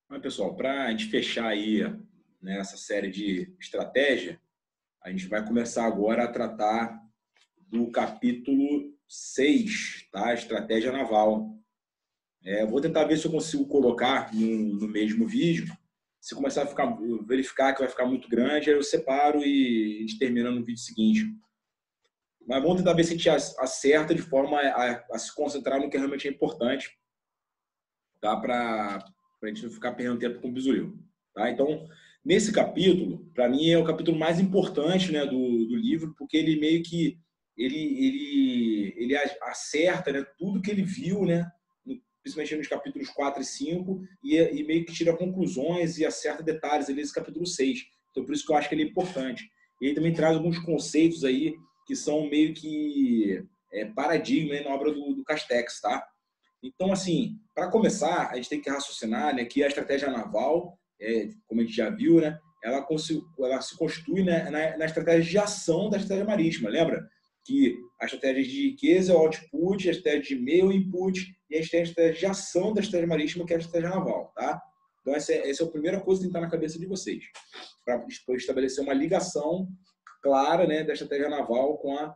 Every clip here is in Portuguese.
Mas, pessoal, para a gente fechar aí, né, essa série de estratégia, a gente vai começar agora a tratar do capítulo 6, tá? Estratégia naval. Vou tentar ver se eu consigo colocar no mesmo vídeo. Se começar a verificar que vai ficar muito grande, aí eu separo e a gente termina no vídeo seguinte. Mas vamos tentar ver se a gente acerta de forma a se concentrar no que realmente é importante, tá? Para a gente não ficar perdendo tempo com o bizuil. Tá? Então, nesse capítulo, para mim é o capítulo mais importante, né, do livro, porque ele meio que ele acerta, né, tudo que ele viu, né, principalmente nos capítulos 4 e 5, e meio que tira conclusões e acerta detalhes ali nesse capítulo 6. Então, por isso que eu acho que ele é importante. E ele também traz alguns conceitos aí que são meio que paradigma, né, na obra do Castex, tá? Então, assim, para começar, a gente tem que raciocinar, né, que a estratégia naval, como a gente já viu, né, ela se constitui, né, na estratégia de ação da estratégia marítima. Lembra que a estratégia de riqueza é o output, a estratégia de meio é o input, e a estratégia de ação da estratégia marítima, que é a estratégia naval. Tá? Então, essa é a primeira coisa que tem que estar na cabeça de vocês, para estabelecer uma ligação clara, né, da estratégia naval com a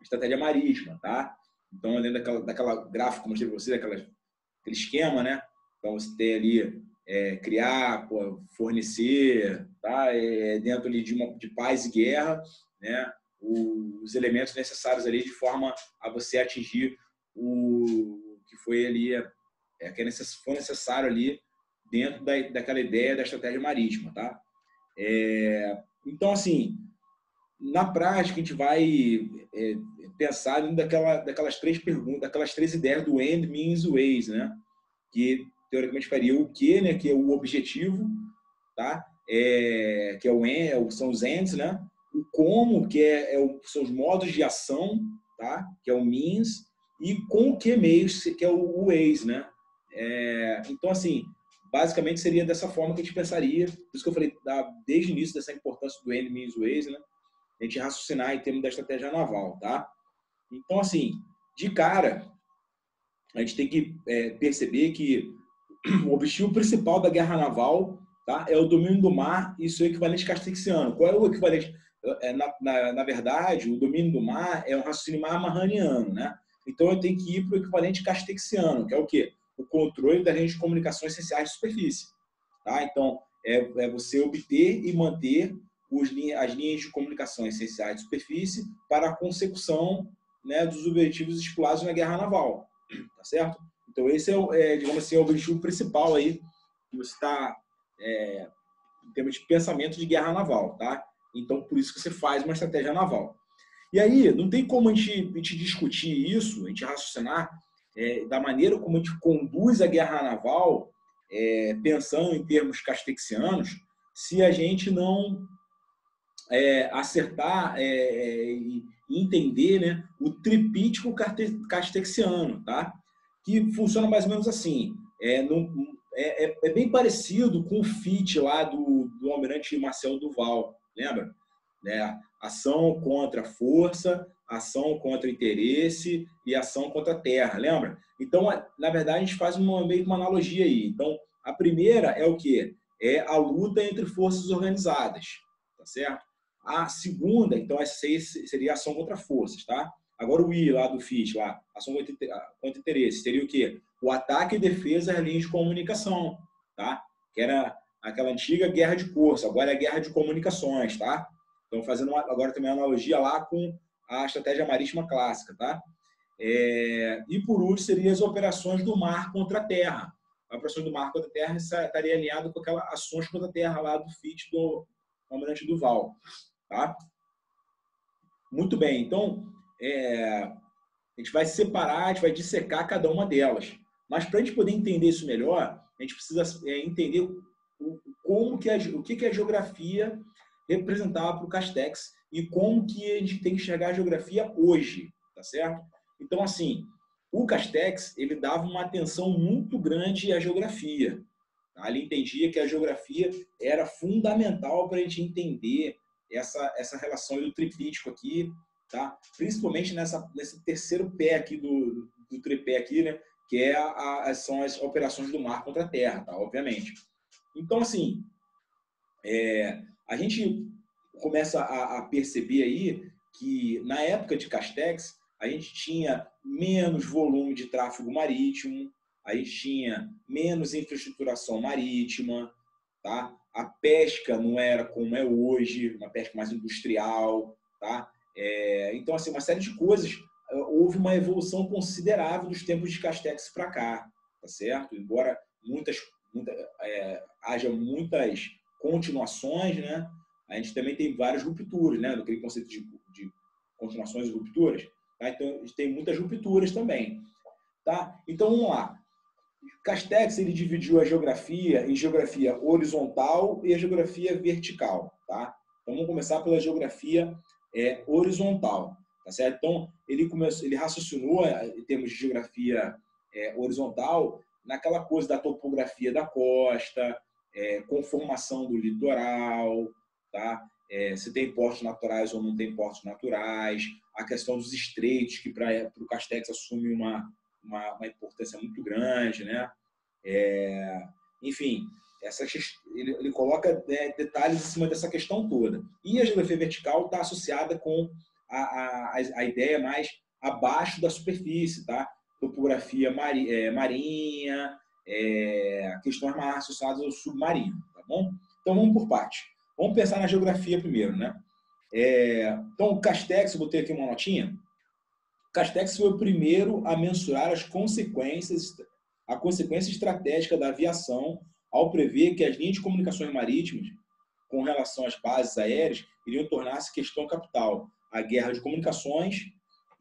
estratégia marítima. Tá? Então, além daquela gráfica que eu mostrei para você, aquele esquema, né? Então, você tem ali criar, fornecer, tá? Dentro ali de paz e guerra, né? Os elementos necessários ali de forma a você atingir o que foi ali, que foi necessário ali dentro daquela ideia da estratégia marítima, tá? Então, assim, na prática, a gente vai pensar daquelas três perguntas, daquelas três ideias do end, means, ways, né? Que teoricamente faria o que, né? Que é o objetivo, tá? Que é são os ends, né? O como, que são os modos de ação, tá? Que é o means, e com o que meios, que é o ways, né? Então, assim, basicamente seria dessa forma que a gente pensaria. Por isso que eu falei desde o início dessa importância do end, means, ways, né? A gente raciocinar em termos da estratégia naval, tá? Então, assim, de cara, a gente tem que perceber que o objetivo principal da guerra naval, tá, é o domínio do mar e seu equivalente castexiano. Qual é o equivalente? Na verdade, o domínio do mar é um raciocínio marmahaniano, né? Então, eu tenho que ir para o equivalente castexiano, que é o quê? O controle das redes de comunicação essenciais de superfície. Tá? Então, você obter e manter as linhas de comunicação essenciais de superfície para a consecução, né, dos objetivos estipulados na guerra naval. Tá certo? Então, esse digamos assim, o objetivo principal aí que você está em termos de pensamento de guerra naval. Tá? Então, por isso que você faz uma estratégia naval. E aí, não tem como a gente discutir isso, a gente raciocinar da maneira como a gente conduz a guerra naval, pensando em termos castexianos, se a gente não acertar e entender, né, o tripítico castexiano, tá? Que funciona mais ou menos assim. É bem parecido com o FIT lá do almirante Marcel Duval, lembra? Ação contra força, ação contra interesse e ação contra terra, lembra? Então, na verdade, a gente faz meio que uma analogia aí. Então, a primeira é o quê? É a luta entre forças organizadas, tá certo? A segunda, então, essa seria ação contra forças, tá? Agora o I lá do FIT, lá, ação contra interesse, seria o quê? O ataque e defesa às linhas de comunicação, tá? Que era aquela antiga guerra de curso, agora é guerra de comunicações, tá? Então, fazendo agora também uma analogia lá com a estratégia marítima clássica, tá? E por último, seriam as operações do mar contra a terra. A operação do mar contra a terra estaria alinhado com aquelas ações contra a terra lá do FIT do almirante Duval, tá? Muito bem, então a gente vai separar, a gente vai dissecar cada uma delas. Mas para a gente poder entender isso melhor, a gente precisa entender o que a geografia representava para o Castex e como que a gente tem que enxergar a geografia hoje, tá certo? Então, assim, o Castex, ele dava uma atenção muito grande à geografia. Tá? Ele entendia que a geografia era fundamental para a gente entender essa relação do tripítico aqui, tá? Principalmente nesse terceiro pé aqui do tripé aqui, né? que são as operações do mar contra a terra, tá? Obviamente. Então, assim, a gente começa a perceber aí que, na época de Castex, a gente tinha menos volume de tráfego marítimo, a gente tinha menos infraestruturação marítima, tá? A pesca não era como é hoje, uma pesca mais industrial, tá? Então, assim, uma série de coisas. Houve uma evolução considerável dos tempos de Castex para cá, tá certo? Embora haja muitas continuações, né? A gente também tem várias rupturas, né? Aquele conceito de continuações e rupturas. Tá? Então, a gente tem muitas rupturas também. Tá? Então, vamos lá. Castex ele dividiu a geografia em geografia horizontal e a geografia vertical. Tá? Então, vamos começar pela geografia horizontal. Tá certo? Então, ele raciocinou em termos de geografia horizontal naquela coisa da topografia da costa, conformação do litoral, tá? Se tem portos naturais ou não tem portos naturais, a questão dos estreitos, que para o Castex assume uma importância muito grande, né? Enfim, ele coloca detalhes em cima dessa questão toda. E a geografia vertical está associada com a ideia mais abaixo da superfície, tá? Topografia marinha, questões mais associadas ao submarino, tá bom? Então vamos por parte. Vamos pensar na geografia primeiro, né? Então o Castex, eu botei aqui uma notinha. O Castex foi o primeiro a mensurar a consequência estratégica da aviação ao prever que as linhas de comunicações marítimas com relação às bases aéreas iriam tornar-se questão capital. A guerra de comunicações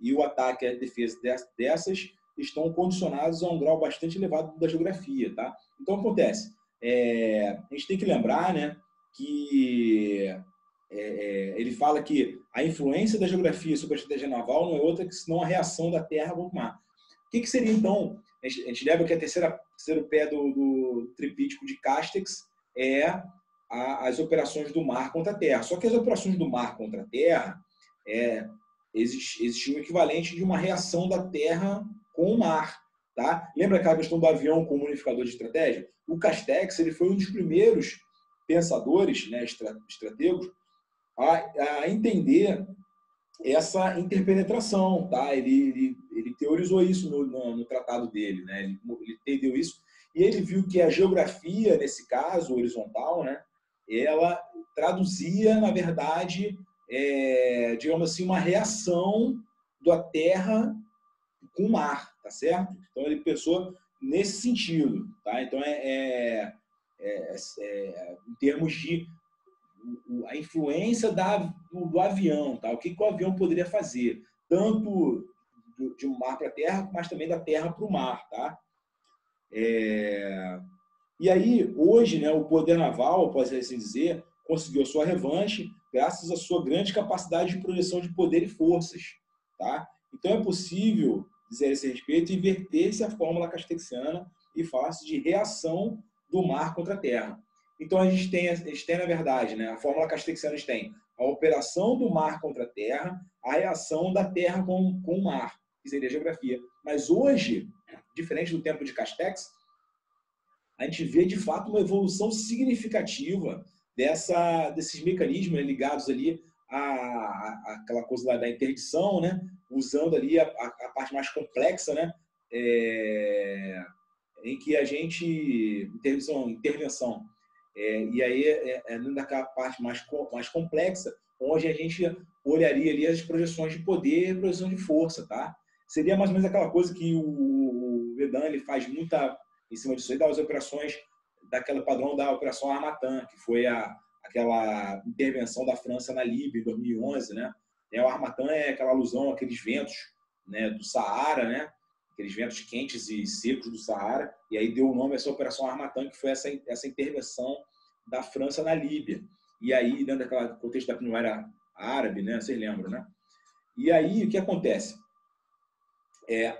e o ataque à defesa dessas estão condicionados a um grau bastante elevado da geografia, tá? Então, acontece. A gente tem que lembrar, né, que ele fala que a influência da geografia sobre a estratégia naval não é outra que senão a reação da terra ao mar. O que seria, então? A gente lembra que a terceiro pé do tripítico de Castex as operações do mar contra a terra. Só que as operações do mar contra a terra existia um equivalente de uma reação da terra com o mar. Tá? Lembra aquela questão do avião como unificador de estratégia? O Castex ele foi um dos primeiros pensadores, né, estrategos, a entender essa interpenetração. Tá? Ele teorizou isso no tratado dele. Né? Ele entendeu isso e ele viu que a geografia, nesse caso, horizontal, né, ela traduzia, na verdade, digamos assim, uma reação da terra com o mar, tá certo? Então, ele pensou nesse sentido. Tá? Então, em termos de a influência do avião, tá? O que o avião poderia fazer, tanto de um mar para a terra, mas também da terra para o mar. Tá? E aí, hoje, né, o poder naval, pode assim dizer, conseguiu a sua revanche graças à sua grande capacidade de projeção de poder e forças. Tá? Então, é possível dizer a esse respeito, inverter-se a fórmula castexiana e falar-se de reação do mar contra a terra. Então, a gente tem na verdade, né, a fórmula castexiana, a gente tem a operação do mar contra a terra, a reação da terra com o mar, que seria a geografia. Mas hoje, diferente do tempo de Castex, a gente vê, de fato, uma evolução significativa desses mecanismos, né, ligados ali àquela coisa da interdição, né, usando ali a parte mais complexa, né, em que a gente... Intervenção. E aí, daquela parte mais complexa, onde a gente olharia ali as projeções de poder e projeção de força. Tá? Seria mais ou menos aquela coisa que o Vedan ele faz muita em cima disso aí, das operações, daquele padrão da Operação Harmattan, que foi aquela intervenção da França na Líbia em 2011. Né? O Harmattan é aquela alusão àqueles ventos, né, do Saara, né? Aqueles ventos quentes e secos do Saara, e aí deu o nome a essa Operação Harmattan, que foi essa intervenção da França na Líbia. E aí, dentro daquele contexto da Primavera Árabe, né? Vocês lembram, né? E aí, o que acontece?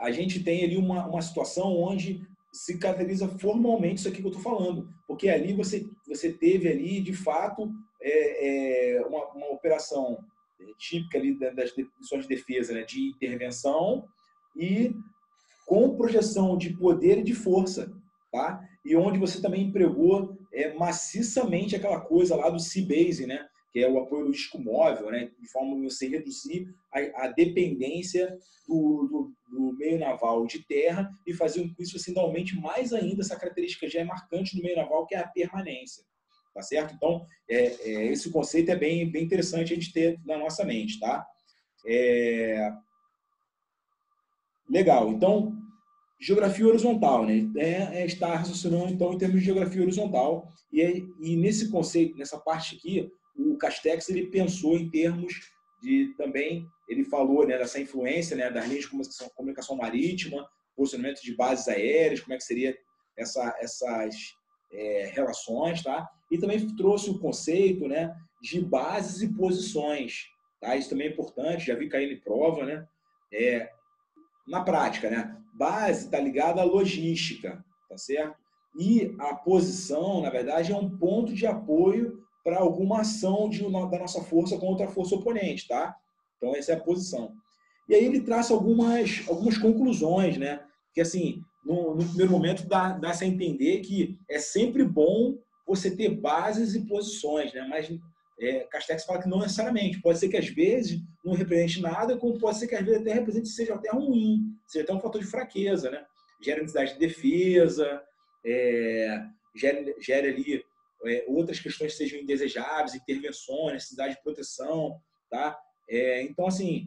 A gente tem ali uma situação onde se caracteriza formalmente isso aqui que eu estou falando, porque ali você teve ali, de fato, uma operação típica ali das missões de defesa, né, de intervenção, e com projeção de poder e de força, tá? E onde você também empregou maciçamente aquela coisa lá do Sea Base, né? Que é o apoio logístico móvel, né? De forma a você reduzir a dependência do meio naval de terra e fazer com que isso assim, aumente mais ainda essa característica já é marcante do meio naval, que é a permanência. Tá certo? Então, esse conceito é bem interessante a gente ter na nossa mente, tá? Legal. Então, geografia horizontal, né? Está raciocinando, então, em termos de geografia horizontal. E nesse conceito, nessa parte aqui, o Castex, ele pensou em termos de também, ele falou, né, dessa influência, né, das linhas de comunicação marítima, posicionamento de bases aéreas, como é que seria essas relações, tá? E também trouxe o conceito, né, de bases e posições, tá? Isso também é importante, já vi cair em prova, né? Na prática, né? Base está ligada à logística, tá certo? E a posição, na verdade, é um ponto de apoio para alguma ação da nossa força contra a força oponente, tá? Então, essa é a posição. E aí ele traça algumas conclusões, né? Que, assim, no primeiro momento, dá-se a entender que é sempre bom você ter bases e posições, né? Mas Castex fala que não necessariamente. Pode ser que, às vezes, não represente nada, como pode ser que, às vezes, até represente seja até ruim, seja até um fator de fraqueza, né? Gera necessidade de defesa, gera ali outras questões que sejam indesejáveis, intervenções, necessidade de proteção, tá? Então, assim,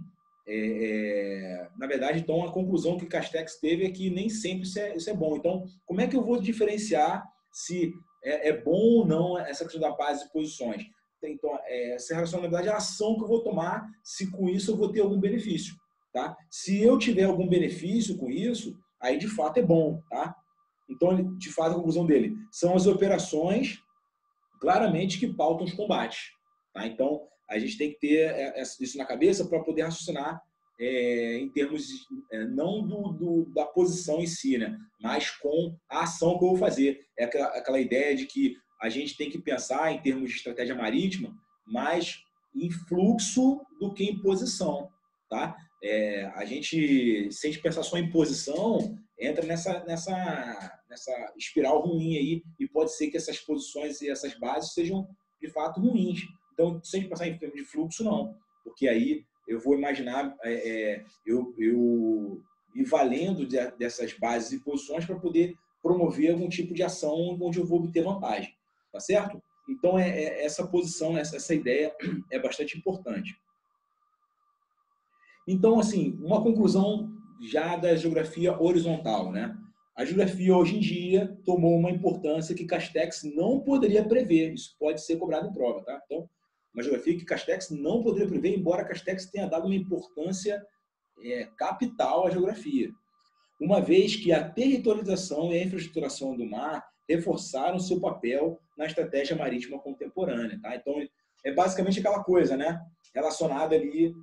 na verdade, então, a conclusão que Castex teve é que nem sempre isso é bom. Então, como é que eu vou diferenciar se é bom ou não essa questão da base de posições? Então, essa relação, na verdade, é a ação que eu vou tomar, se com isso eu vou ter algum benefício, tá? Se eu tiver algum benefício com isso, aí de fato é bom, tá? Então, de fato, a conclusão dele são as operações claramente que pautam os combates, tá? Então, a gente tem que ter isso na cabeça para poder raciocinar em termos não da posição em si, né? Mas com a ação que eu vou fazer. É aquela ideia de que a gente tem que pensar em termos de estratégia marítima, mais em fluxo do que em posição, tá? Se a gente pensar só em posição, entra nessa espiral ruim aí, e pode ser que essas posições e essas bases sejam de fato ruins. Então, se a gente pensar em termos de fluxo, não, porque aí eu vou imaginar eu me valendo dessas bases e posições para poder promover algum tipo de ação onde eu vou obter vantagem, tá certo? Então, essa posição, essa ideia é bastante importante. Então, assim, uma conclusão já da geografia horizontal, né? A geografia, hoje em dia, tomou uma importância que Castex não poderia prever. Isso pode ser cobrado em prova, tá? Então, uma geografia que Castex não poderia prever, embora Castex tenha dado uma importância capital à geografia. Uma vez que a territorialização e a infraestruturação do mar reforçaram seu papel na estratégia marítima contemporânea, tá? Então, é basicamente aquela coisa, né? Relacionada ali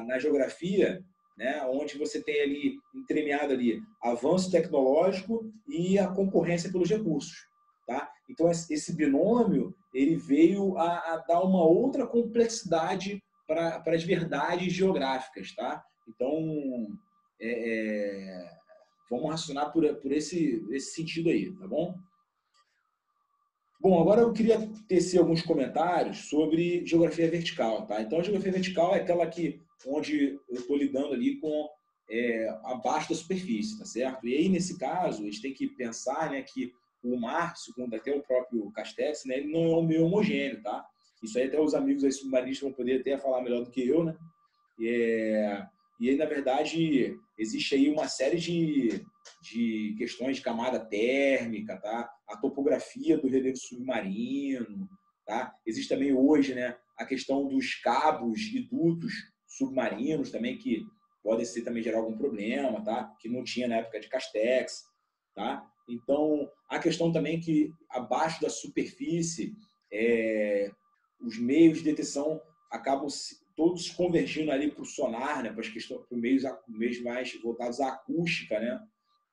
na geografia, né? Onde você tem ali, entremeado ali, avanço tecnológico e a concorrência pelos recursos, tá? Então, esse binômio, ele veio a dar uma outra complexidade para as verdades geográficas, tá? Então, vamos raciocinar por esse sentido aí, tá bom? Bom, agora eu queria tecer alguns comentários sobre geografia vertical, tá? Então, a geografia vertical é aquela onde eu estou lidando ali com abaixo da superfície, tá certo? E aí, nesse caso, a gente tem que pensar, né, que o mar, segundo até o próprio Castex, né, ele não é um meio homogêneo, tá? Isso aí até os amigos aí submarinistas vão poder até falar melhor do que eu, né? E aí, na verdade, existe aí uma série de questões de camada térmica, tá? A topografia do relevo submarino, tá? Existe também hoje, né, a questão dos cabos e dutos submarinos também, que podem ser também gerar algum problema, tá? Que não tinha na época de Castex, tá? Então, a questão também que abaixo da superfície, os meios de detecção acabam todos convergindo ali para o sonar, né, para meios mais voltados à acústica, né,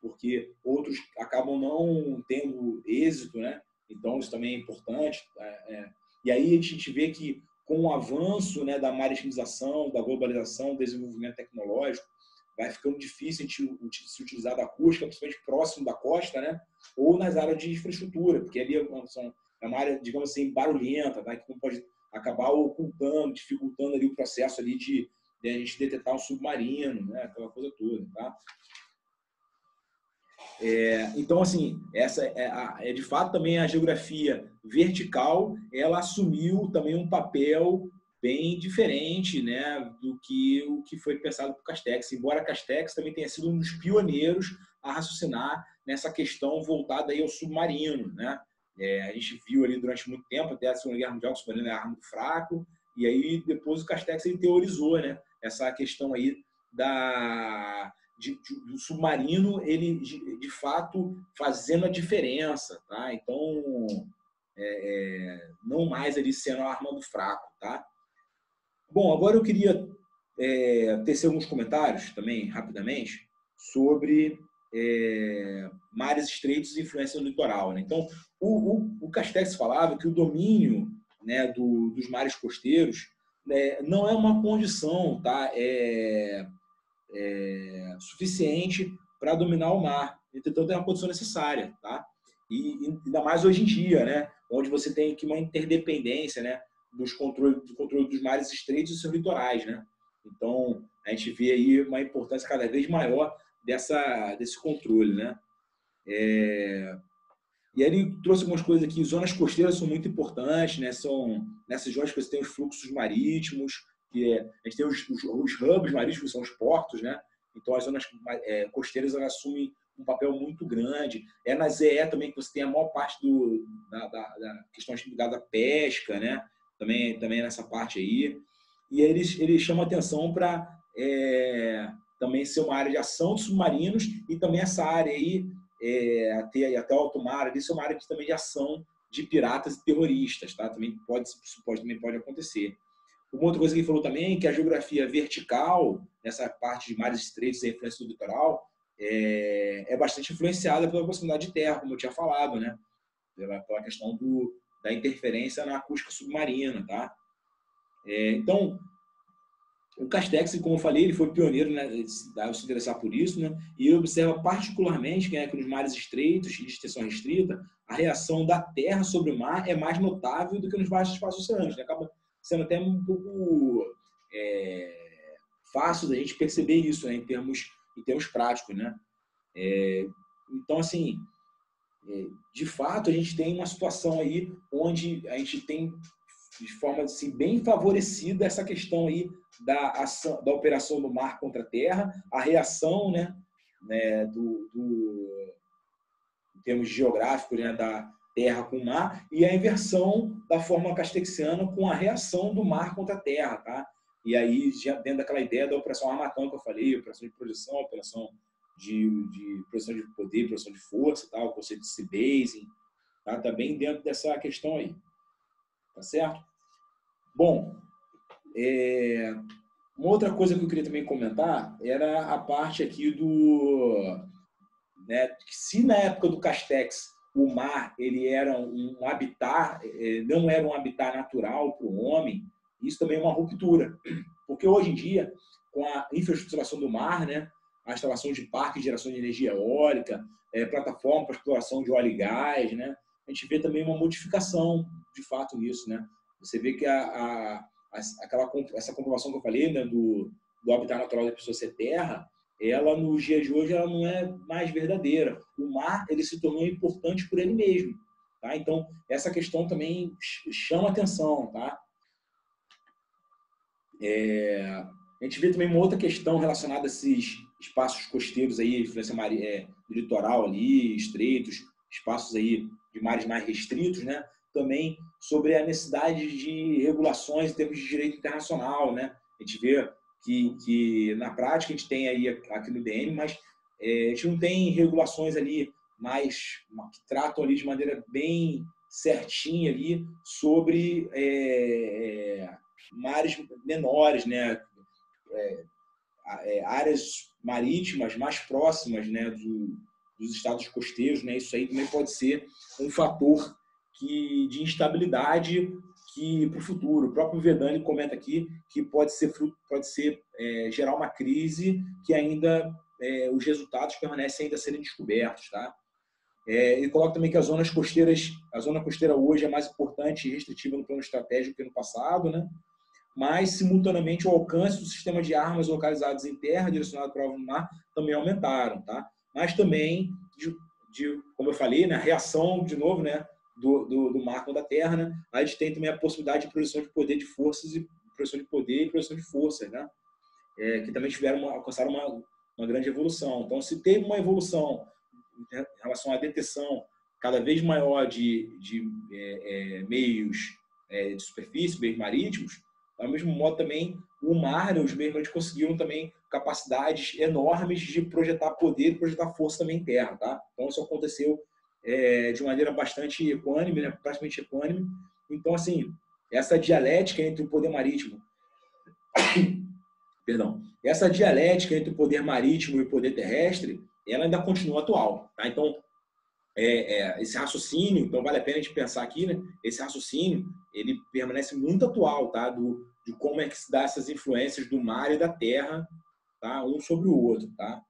porque outros acabam não tendo êxito, né, então isso também é importante. E aí a gente vê que com o avanço, né, da maritimização, da globalização, do desenvolvimento tecnológico, vai ficando difícil a gente se utilizar da acústica, principalmente próximo da costa, né? Ou nas áreas de infraestrutura, porque ali é uma área, digamos assim, barulhenta, tá? Que não pode acabar ocultando, dificultando ali o processo ali de a gente detectar um submarino, né? Aquela coisa toda, tá? Então, assim, essa de fato também a geografia vertical, ela assumiu também um papel bem diferente, né, do que o que foi pensado por Castex, embora Castex também tenha sido um dos pioneiros a raciocinar nessa questão voltada aí ao submarino, né? A gente viu ali durante muito tempo, até a Segunda Guerra Mundial, que o submarino era arma muito fraco, e aí depois o Castex ele teorizou, né, essa questão aí do submarino, ele de fato fazendo a diferença, tá? Então, não mais ali sendo a arma do fraco, tá? Bom, agora eu queria tecer alguns comentários também, rapidamente, sobre mares estreitos e influência no litoral, né? Então, o Castex falava que o domínio, né, dos mares costeiros, né, não é uma condição, tá? Suficiente para dominar o mar. Entretanto, é uma condição necessária, tá? E ainda mais hoje em dia, né? Onde você tem aqui uma interdependência, né? Do controle dos mares estreitos e seus litorais, né? Então, a gente vê aí uma importância cada vez maior desse controle, né? E aí ele trouxe algumas coisas aqui. Zonas costeiras são muito importantes, né? São nessas zonas que você tem os fluxos marítimos, a gente tem os hubs marítimos, que são os portos, né? Então, as zonas costeiras elas assumem um papel muito grande. É na ZE também que você tem a maior parte da questão ligada à pesca, né? Também nessa parte aí. E aí ele chama atenção para também ser uma área de ação de submarinos e também essa área aí, até o alto mar, ali, é uma área também de ação de piratas e terroristas, tá? Também pode acontecer. Uma outra coisa que ele falou também, que a geografia vertical, nessa parte de mares estreitos e a influência do litoral, é bastante influenciada pela proximidade de terra, como eu tinha falado, né? Pela questão da interferência na acústica submarina, tá? Então, o Castex, como eu falei, ele foi pioneiro, né, a se interessar por isso, né? E ele observa particularmente que nos mares estreitos e de extensão restrita, a reação da Terra sobre o mar é mais notável do que nos vastos espaços oceânicos, né? Acaba sendo até um pouco fácil da gente perceber isso, né, em termos práticos, né? Então, assim, de fato, a gente tem uma situação aí onde a gente tem, de forma assim, bem favorecida, essa questão aí da operação do mar contra a terra, a reação, né, em termos geográficos, né, da terra com o mar, e a inversão da forma castexiana com a reação do mar contra a terra, tá? E aí, já dentro daquela ideia da operação armatão que eu falei, operação de projeção, operação de projeção de poder, projeção de força, tá? O conceito de sea basing, tá? Tá bem dentro dessa questão aí, tá certo? Bom, uma outra coisa que eu queria também comentar era a parte aqui né, que se na época do Castex o mar ele era um habitat, não era um habitat natural para o homem, isso também é uma ruptura, porque hoje em dia, com a infraestruturação do mar, né, a instalação de parques de geração de energia eólica, plataforma para exploração de óleo e gás, né, a gente vê também uma modificação de fato nisso, né? Você vê que essa comprovação que eu falei, né, do habitat natural da pessoa ser terra, ela nos dias de hoje ela não é mais verdadeira. O mar ele se tornou importante por ele mesmo, tá? Então essa questão também chama atenção, tá? A gente vê também uma outra questão relacionada a esses espaços costeiros aí, influência do litoral ali, estreitos, espaços aí de mares mais restritos, né? Também sobre a necessidade de regulações em termos de direito internacional, né? A gente vê que na prática a gente tem aí aqui no DM, mas a gente não tem regulações ali que tratam ali de maneira bem certinha ali sobre mares menores, né? Áreas marítimas mais próximas, né, dos estados costeiros, né? Isso aí também pode ser um fator de instabilidade que para o futuro, o próprio Vedani comenta aqui que pode gerar uma crise que ainda os resultados permanecem ainda a serem descobertos, tá? Ele coloca também que a zona costeira hoje é mais importante e restritiva no plano estratégico que no passado, né? Mas, simultaneamente, o alcance do sistema de armas localizadas em terra, direcionado para o alvo no mar, também aumentaram, tá? Mas também, como eu falei, né, a reação, de novo, né, do mar com da terra, né? A gente tem também a possibilidade de projeção de poder de forças e projeção de poder e projeção de forças, né? Que também alcançaram uma grande evolução. Então, se teve uma evolução em relação à detecção cada vez maior de meios de superfície, meios marítimos, ao mesmo modo também o mar, né, os meios conseguiram também capacidades enormes de projetar poder e projetar força também em terra, tá? Então isso aconteceu de maneira bastante equânime, né, praticamente equânime. Então, assim, essa dialética entre o poder marítimo essa dialética entre o poder marítimo e o poder terrestre, ela ainda continua atual, tá? Então, esse raciocínio, então vale a pena a gente pensar aqui, né? Esse raciocínio, ele permanece muito atual, tá? De como é que se dá essas influências do mar e da terra, tá? Um sobre o outro, tá?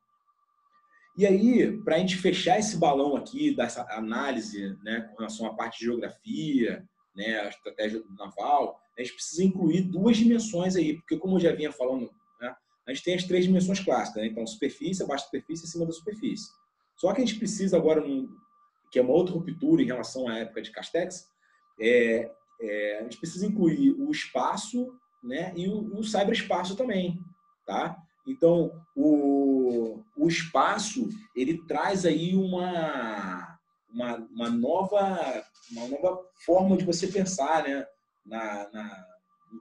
E aí, para a gente fechar esse balão aqui, dessa análise, né, com relação à parte de geografia, né, a estratégia naval, a gente precisa incluir duas dimensões aí, porque como eu já vinha falando, né, a gente tem as três dimensões clássicas, né? Então, superfície, abaixo da superfície e acima da superfície. Só que a gente precisa agora, que é uma outra ruptura em relação à época de Castex, a gente precisa incluir o espaço, né, e o cyberespaço também, tá? Então, o espaço, ele traz aí uma nova forma de você pensar, né,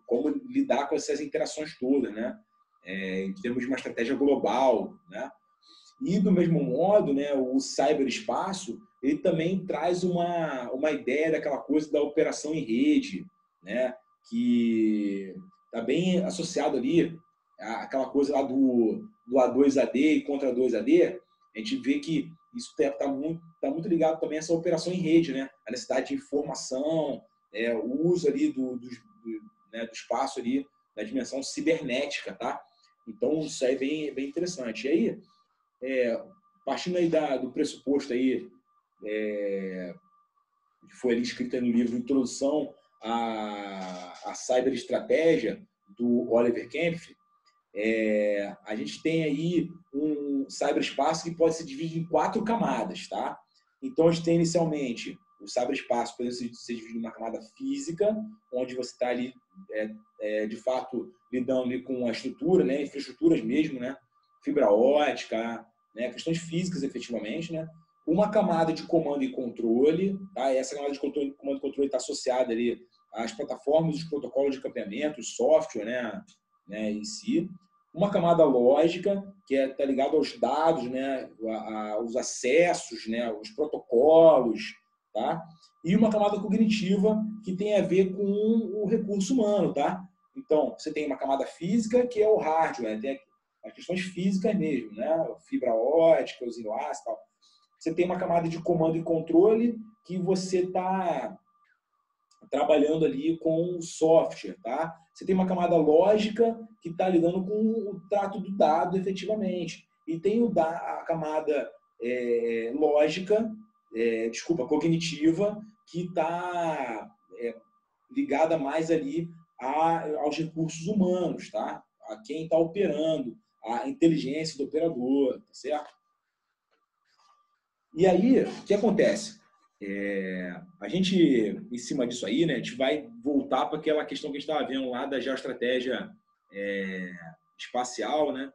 como lidar com essas interações todas, né, em termos de uma estratégia global, né? E, do mesmo modo, né, o cyberespaço, ele também traz uma ideia daquela coisa da operação em rede, né, que está bem associado ali àquela coisa lá do A2AD e contra A2AD. A gente vê que isso está muito ligado também a essa operação em rede, né, a necessidade de informação, o uso ali do espaço ali, da dimensão cibernética, tá? Então, isso aí é bem interessante. E aí, partindo aí do pressuposto aí, que foi ali escrito no livro Introdução à Cyberestratégia, do Oliver Kempf, a gente tem aí um cyberespaço que pode se dividir em 4 camadas, tá? Então, a gente tem inicialmente o cyberespaço pode ser dividido em uma camada física, onde você está ali, de fato, lidando ali com a estrutura, né, infraestruturas mesmo, né, fibra ótica, né, questões físicas, efetivamente, né? Uma camada de comando e controle, tá? Essa camada de comando e controle está associada ali às plataformas, os protocolos de capeamento, o software, né, em si. Uma camada lógica, que está ligada aos dados, né, os acessos, né, os protocolos, tá? E uma camada cognitiva, que tem a ver com o recurso humano, tá? Então, você tem uma camada física, que é o hardware, tem as questões físicas mesmo, né? Fibra ótica, os enlaces e tal. Você tem uma camada de comando e controle, que você está trabalhando ali com o software, tá? Você tem uma camada lógica, que está lidando com o trato do dado, efetivamente. E tem a camada lógica, cognitiva, que está ligada mais ali aos recursos humanos, tá? A quem está operando, a inteligência do operador, tá certo? E aí, o que acontece? A gente, em cima disso aí, né, a gente vai voltar para aquela questão que a gente estava vendo lá da geoestratégia espacial, né,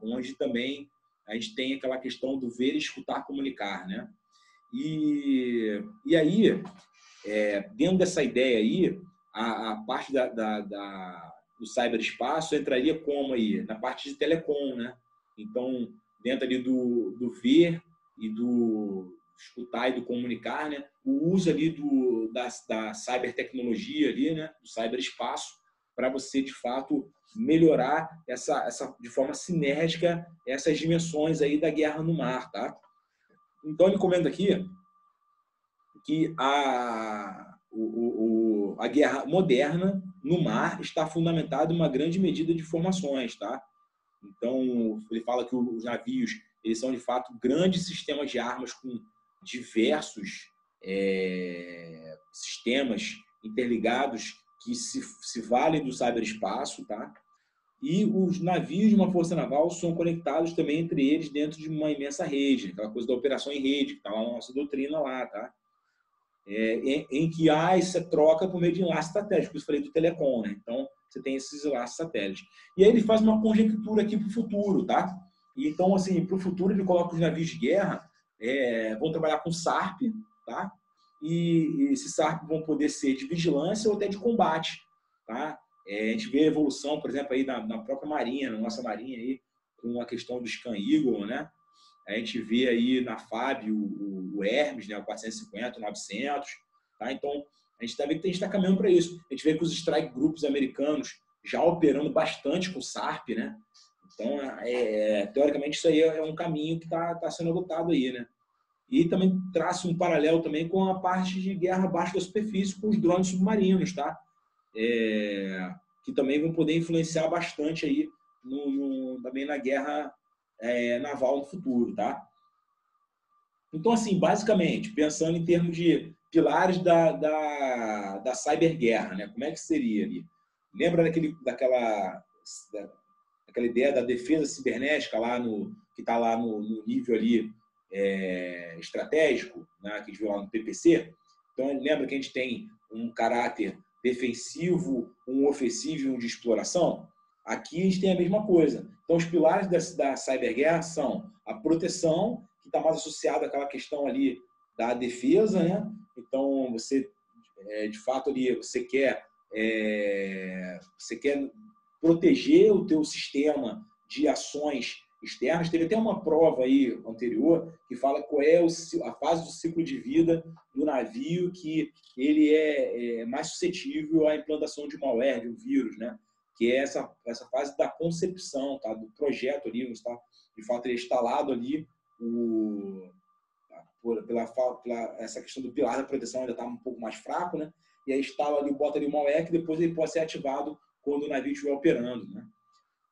onde também a gente tem aquela questão do ver, escutar, comunicar, né? E aí, dentro dessa ideia aí, a parte do cyberespaço entraria como aí? Na parte de telecom, né? Então, dentro ali do ver e do escutar e do comunicar, né? O uso ali da cybertecnologia ali, né? Do cyberespaço, para você, de fato, melhorar de forma sinérgica essas dimensões aí da guerra no mar, tá? Então, ele comenta aqui que a guerra moderna no mar está fundamentada em uma grande medida de formações, tá? Então, ele fala que os navios eles são, de fato, grandes sistemas de armas com diversos sistemas interligados que se valem do cyberespaço, tá? E os navios de uma força naval são conectados também entre eles dentro de uma imensa rede, aquela coisa da operação em rede, que está lá na nossa doutrina lá, tá? Em que há essa troca por meio de enlace satélite, que eu falei do telecom, né? Então, você tem esses enlaces satélites. E aí ele faz uma conjectura aqui para o futuro, tá? E, então, assim, para o futuro ele coloca os navios de guerra, vão trabalhar com SARP, tá? E esses SARP vão poder ser de vigilância ou até de combate, tá? A gente vê a evolução, por exemplo, aí na própria Marinha, na nossa Marinha, aí, com a questão do Scan Eagle, né? A gente vê aí na FAB o Hermes, né? O 450, o 900, tá? Então, a gente está vendo que a gente está caminhando para isso. A gente vê que os strike groups americanos já operando bastante com SARP, né? Então, teoricamente, isso aí é um caminho que está sendo adotado aí, né? E também traça um paralelo também com a parte de guerra abaixo da superfície com os drones submarinos, tá? Que também vão poder influenciar bastante aí também na guerra naval no futuro, tá? Então, assim, basicamente, pensando em termos de pilares da cyberguerra, né? Como é que seria ali? Lembra daquela ideia da defesa cibernética lá que está lá no nível ali estratégico, né? Que a gente viu lá no PPC? Então, lembra que a gente tem um caráter defensivo, um ofensivo e um de exploração? Aqui a gente tem a mesma coisa. Então, os pilares da cyberguerra são a proteção, que está mais associada àquela questão ali da defesa, né? Então, você, de fato, ali, você quer proteger o teu sistema de ações externas. Teve até uma prova aí anterior que fala qual é a fase do ciclo de vida do navio que ele é mais suscetível à implantação de malware, de um vírus, né? Que é essa fase da concepção, tá? Do projeto ali, tá? De fato, ele é instalado ali pela essa questão do pilar da proteção ainda está um pouco mais fraco, né? E aí instala ali, bota ali o malware que depois ele pode ser ativado quando o navio estiver operando, né?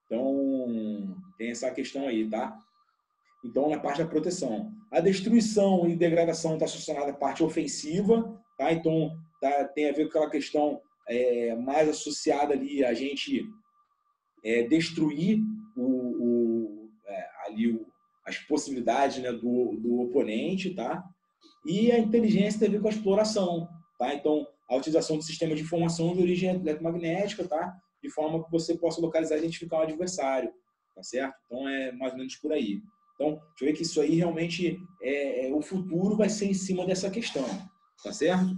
Então, tem essa questão aí, tá? Então, na parte da proteção. A destruição e degradação está associada à parte ofensiva, tá? Então, tem a ver com aquela questão mais associada ali a gente destruir as possibilidades, né, do oponente, tá? E a inteligência tem a ver com a exploração, tá? Então, a utilização do sistema de informação de origem eletromagnética, tá? De forma que você possa localizar e identificar o adversário, tá certo? Então, é mais ou menos por aí. Então, deixa eu ver que isso aí realmente o futuro vai ser em cima dessa questão, tá certo?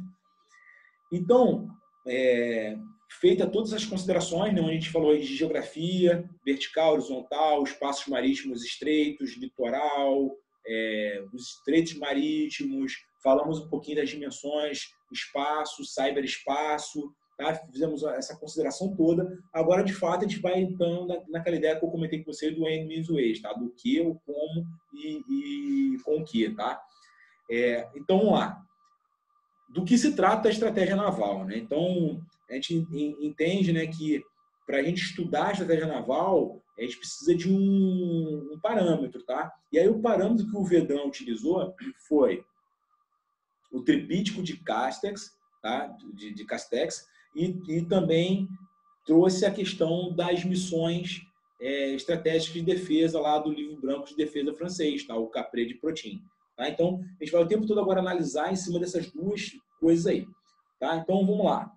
Então, feita todas as considerações, né, onde a gente falou aí de geografia, vertical, horizontal, espaços marítimos estreitos, litoral, os estreitos marítimos, falamos um pouquinho das dimensões, espaço, cyberespaço, tá? Fizemos essa consideração toda. Agora, de fato, a gente vai então naquela ideia que eu comentei com você do N means ways, tá? Do que, o como e com o que, tá? Então, vamos lá. Do que se trata a estratégia naval, né? Então, a gente entende, né, que para a gente estudar a estratégia naval, a gente precisa de um parâmetro, tá? E aí o parâmetro que o Vedran utilizou foi o tripítico de Castex, tá? De Castex, e também trouxe a questão das missões estratégicas de defesa lá do livro branco de defesa francês, tá? O Capret de Protin. Tá? Então, a gente vai o tempo todo agora analisar em cima dessas duas coisas aí. Tá? Então, vamos lá.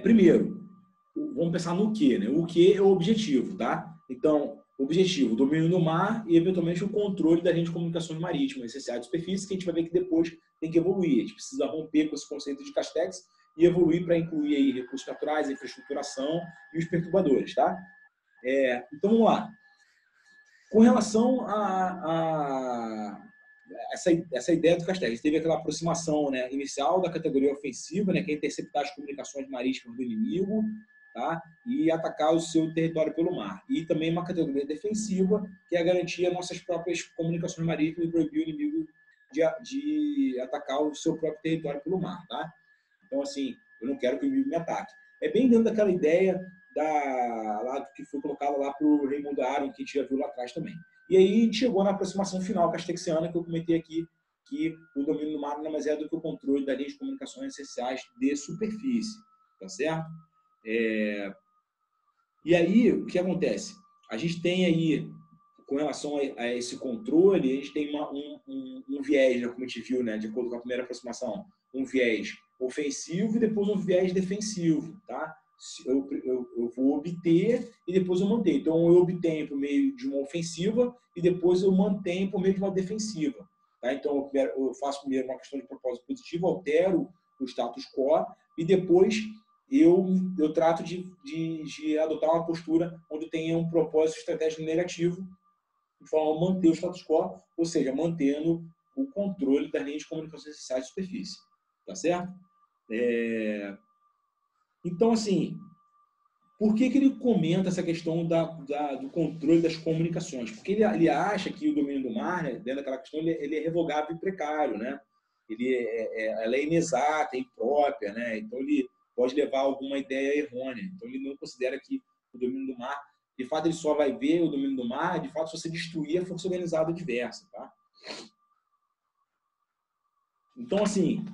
Primeiro, vamos pensar no que, né? O que é o objetivo, tá? Então, objetivo, domínio do mar e, eventualmente, o controle da rede de comunicações marítimas essenciais de superfície, que a gente vai ver que depois tem que evoluir. A gente precisa romper com esse conceito de Castex e evoluir para incluir aí recursos naturais, infraestruturação e os perturbadores, tá? Então, vamos lá. Com relação a essa ideia do Castex, teve aquela aproximação, né, inicial da categoria ofensiva, né, que é interceptar as comunicações marítimas do inimigo, tá, e atacar o seu território pelo mar. E também uma categoria defensiva, que é a garantia nossas próprias comunicações marítimas e proibir o inimigo de atacar o seu próprio território pelo mar, tá? Então, assim, eu não quero que o inimigo me ataque. É bem dentro daquela ideia lá que foi colocada lá para o Raimundo Aron, que a gente já viu lá atrás também. E aí a gente chegou na aproximação final castexiana, que eu comentei aqui, que o domínio do mar não é mais do que o controle das linhas de comunicações essenciais de superfície, tá certo? E aí, o que acontece? A gente tem aí, com relação a esse controle, a gente tem um viés, né, como a gente viu, né, de acordo com a primeira aproximação, um viés ofensivo e depois um viés defensivo, tá? Eu vou obter e depois eu mantenho. Então, eu obtenho por meio de uma ofensiva e depois eu mantenho por meio de uma defensiva. Tá? Então, eu faço primeiro uma questão de propósito positivo, altero o status quo e depois eu trato de adotar uma postura onde tenha um propósito estratégico negativo, de forma a manter o status quo, ou seja, mantendo o controle das linhas de comunicação essenciais de superfície. Tá certo? Então, assim, por que ele comenta essa questão do controle das comunicações? Porque ele acha que o domínio do mar, né, dentro daquela questão, ele é revogável e precário, né? Ela é inexata, é imprópria, né? Então, ele pode levar a alguma ideia errônea. Então, ele não considera que o domínio do mar, de fato, ele só vai ver o domínio do mar, de fato, se você destruir a força organizada adversa, tá? Então, assim,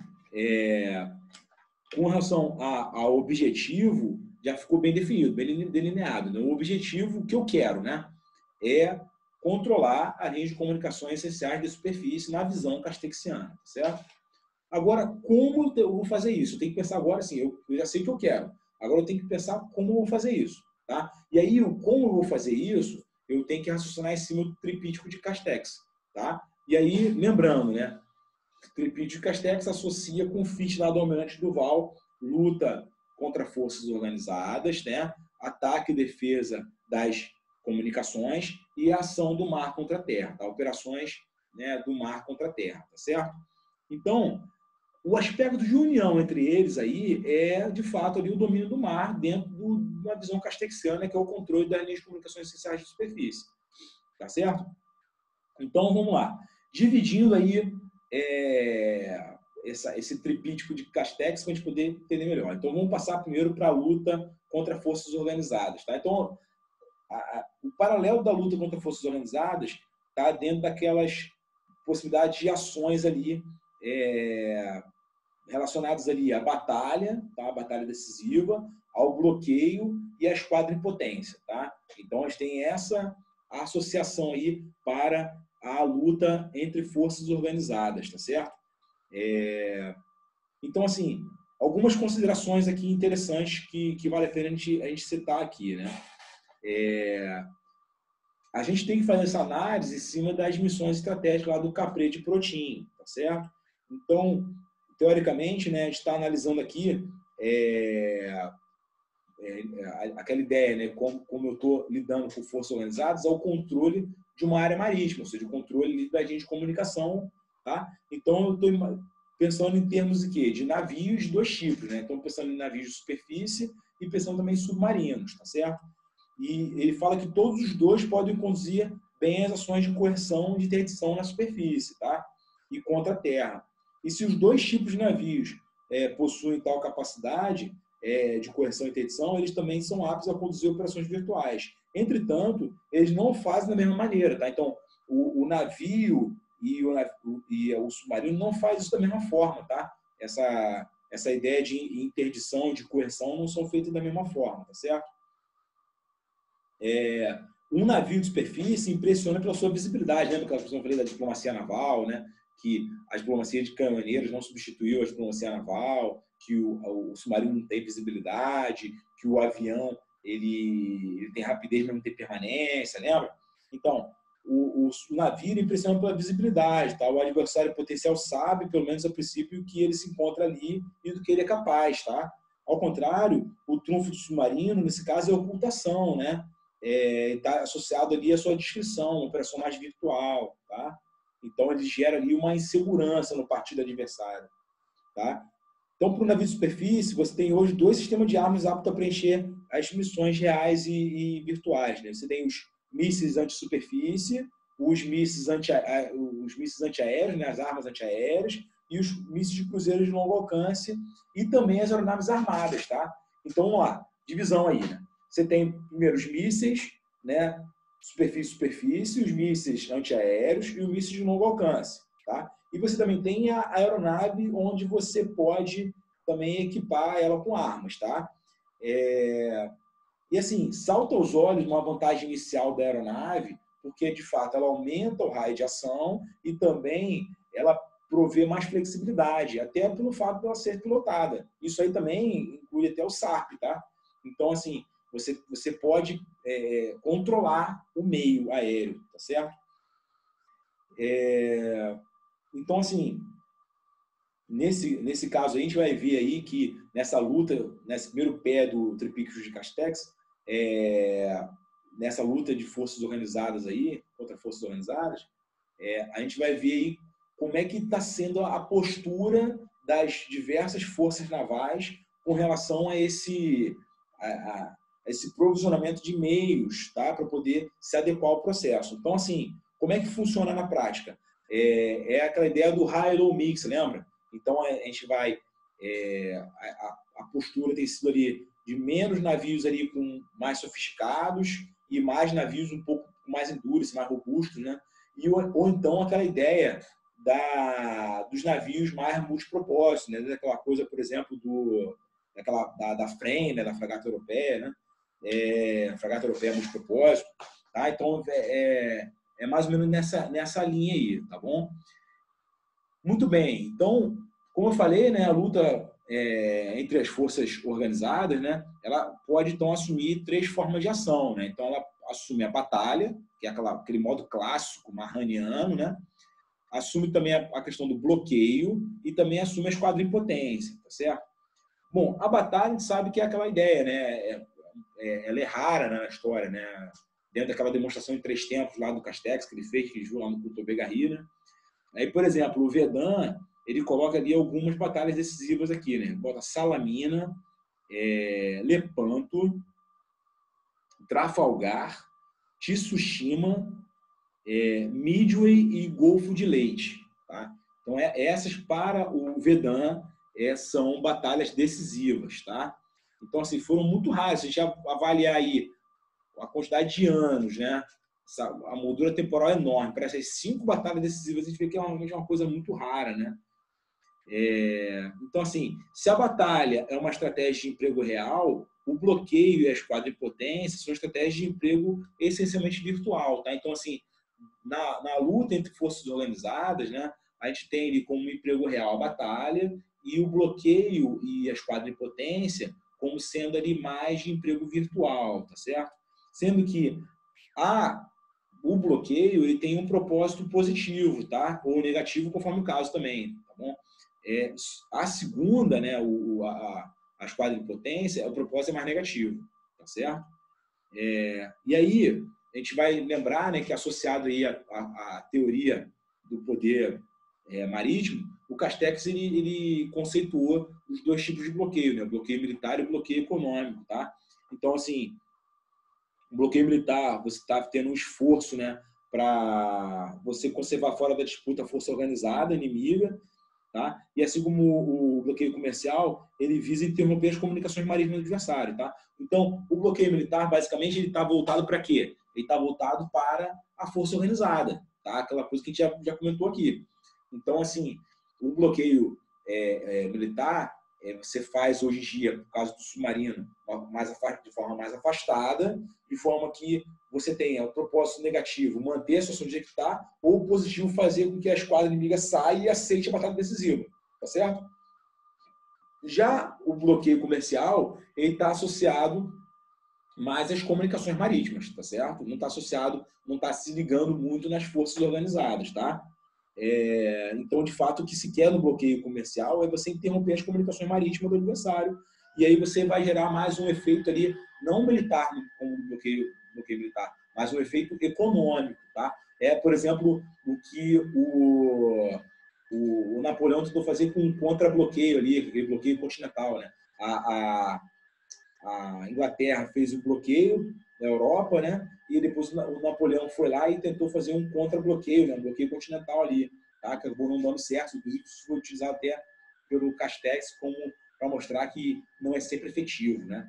com relação ao objetivo, já ficou bem definido, bem delineado. Né? O objetivo que eu quero, né, é controlar a rede de comunicações essenciais de superfície na visão castexiana, certo? Agora, como eu vou fazer isso? Eu tenho que pensar agora assim, eu já sei o que eu quero. Agora eu tenho que pensar como eu vou fazer isso, tá? E aí, como eu vou fazer isso, eu tenho que raciocinar em cima do tripítico de Castex, tá? E aí, lembrando, né? Tripítico de Castex associa com o FIT lá do Almirante Duval, luta contra forças organizadas, né? Ataque e defesa das comunicações e ação do mar contra a terra, tá? Operações, né, do mar contra a terra, tá certo? Então, o aspecto de união entre eles aí é, de fato, ali o domínio do mar dentro de uma visão castexiana, que é o controle das linhas de comunicações essenciais de superfície, tá certo? Então, vamos lá. Dividindo aí esse tripítico de Castex para a gente poder entender melhor. Então, vamos passar primeiro para a luta contra forças organizadas. Tá? Então, o paralelo da luta contra forças organizadas está dentro daquelas possibilidades de ações ali relacionadas ali à batalha, tá? A batalha decisiva, ao bloqueio e à esquadra em potência. Tá? Então, a gente tem essa associação aí para a luta entre forças organizadas, tá certo? Então, assim, algumas considerações aqui interessantes que vale a pena a gente citar aqui, né? A gente tem que fazer essa análise em cima das missões estratégicas lá do Capre de Protim, tá certo? Então, teoricamente, né, a gente está analisando aqui aquela ideia, né, como eu estou lidando com forças organizadas, ao controle de uma área marítima, ou seja, o controle da gente de comunicação, tá? Então, eu estou pensando em termos de quê? De navios de dois tipos, né? Então, pensando em navios de superfície e pensando também em submarinos, tá certo? E ele fala que todos os dois podem conduzir bem as ações de coerção e de interdição na superfície, tá? E contra a terra. E se os dois tipos de navios possuem tal capacidade de coerção e interdição, eles também são aptos a conduzir operações virtuais. Entretanto, eles não fazem da mesma maneira, tá? Então, o navio e o submarino não faz isso da mesma forma, tá? Essa ideia de interdição, de coerção, não são feitas da mesma forma, tá certo? Um navio de superfície impressiona pela sua visibilidade, lembra aquela questão que eu falei da diplomacia naval, né? Que a diplomacia de canhoneiros não substituiu a diplomacia naval, que o submarino não tem visibilidade, que o avião ele tem rapidez, mas não tem permanência, lembra? Então, o navio impressiona pela visibilidade, tá? O adversário potencial sabe, pelo menos a princípio, que ele se encontra ali e do que ele é capaz, tá? Ao contrário, o trunfo do submarino, nesse caso, é a ocultação, né? Está associado ali à sua descrição, uma operação mais virtual, tá? Então, ele gera ali uma insegurança no partido adversário, tá? Então, para o navio de superfície, você tem hoje dois sistemas de armas aptos a preencher as missões reais e virtuais, né? Você tem os mísseis anti-superfície os mísseis antiaéreos, né, as armas antiaéreas, e os mísseis de cruzeiro de longo alcance, e também as aeronaves armadas, tá? Então, vamos lá, divisão aí, né? Você tem, primeiro, os mísseis, né, superfície, os mísseis antiaéreos e os mísseis de longo alcance, tá? E você também tem a aeronave, onde você pode também equipar ela com armas, tá? E assim, salta aos olhos uma vantagem inicial da aeronave, porque de fato ela aumenta o raio de ação e também ela provê mais flexibilidade, até pelo fato de ela ser pilotada. Isso aí também inclui até o SARP, tá? Então, assim, você pode controlar o meio aéreo, tá certo? Então, assim, nesse caso, a gente vai ver aí que nessa luta, nesse primeiro pé do Tripicus de Castex, nessa luta de forças organizadas aí, contra forças organizadas, a gente vai ver aí como é que está sendo a postura das diversas forças navais com relação a esse provisionamento de meios, tá? Para poder se adequar ao processo. Então, assim, como é que funciona na prática? Aquela ideia do high low mix, lembra? Então, a gente vai... a postura tem sido ali de menos navios ali mais sofisticados e mais navios um pouco mais enduros, mais robustos, né? Ou então aquela ideia dos navios mais multipropósitos, né? Daquela coisa, por exemplo, da FREMM, né? Da fragata europeia, né? Fragata europeia multipropósito, tá? Então, é mais ou menos nessa linha aí, tá bom? Muito bem. Então, como eu falei, né? A luta entre as forças organizadas, né? Ela pode, então, assumir 3 formas de ação, né? Então, ela assume a batalha, que é aquele modo clássico, marraniano, né? Assume também a questão do bloqueio e também assume a esquadra-impotência, tá certo? Bom, a batalha a gente sabe que é aquela ideia, né? Ela é rara, né, na história, né? Dentro daquela demonstração em 3 tempos lá do Castex, que ele fez, que viu lá no Couto Begarry, né? Aí, por exemplo, o Verdun, ele coloca ali algumas batalhas decisivas aqui, né? Bota Salamina, Lepanto, Trafalgar, Tsushima, Midway e Golfo de Leyte, tá? Então, essas para o Verdun são batalhas decisivas, tá? Então, assim, foram muito raras. Se a gente avaliar aí a quantidade de anos, né? A moldura temporal é enorme. Para essas 5 batalhas decisivas, a gente vê que é uma coisa muito rara, né? Então, assim, se a batalha é uma estratégia de emprego real, o bloqueio e a esquadra-impotência são estratégias de emprego essencialmente virtual, tá? Então, assim, na luta entre forças organizadas, né, a gente tem ali como emprego real a batalha e o bloqueio e a esquadra-impotência como sendo ali mais de emprego virtual, tá certo? Sendo que o bloqueio ele tem um propósito positivo, tá? Ou negativo, conforme o caso também, tá bom? A segunda, né, a esquadra-impotência, o propósito é mais negativo, tá certo? E aí, a gente vai lembrar, né, que associado aí à teoria do poder marítimo, o Castex ele conceituou os 2 tipos de bloqueio, né, o bloqueio militar e o bloqueio econômico, tá? Então, assim, o bloqueio militar, você está tendo um esforço, né, para você conservar fora da disputa a força organizada inimiga, tá? E assim como o bloqueio comercial, ele visa interromper as comunicações marítimas do adversário, tá? Então, o bloqueio militar, basicamente, ele está voltado para quê? Ele está voltado para a força organizada, tá? Aquela coisa que a gente já comentou aqui. Então, assim, o bloqueio militar, você faz hoje em dia, por causa do submarino, de forma mais afastada, de forma que você tenha o propósito negativo, manter a situação do jeito que está, ou o positivo, fazer com que a esquadra inimiga saia e aceite a batalha decisiva, tá certo? Já o bloqueio comercial, ele está associado mais às comunicações marítimas, tá certo? Não está associado, não está se ligando muito nas forças organizadas, tá? Então, de fato, o que se quer no bloqueio comercial é você interromper as comunicações marítimas do adversário, e aí você vai gerar mais um efeito ali, não militar como bloqueio militar, mas um efeito econômico, tá? Por exemplo, o que o Napoleão tentou fazer com um contra-bloqueio ali, aquele bloqueio continental, né? A Inglaterra fez o bloqueio na Europa, né? E depois o Napoleão foi lá e tentou fazer um contra-bloqueio, né? Um bloqueio continental ali, tá? Que acabou não dando certo. Inclusive, isso foi utilizado até pelo Castex como para mostrar que não é sempre efetivo, né?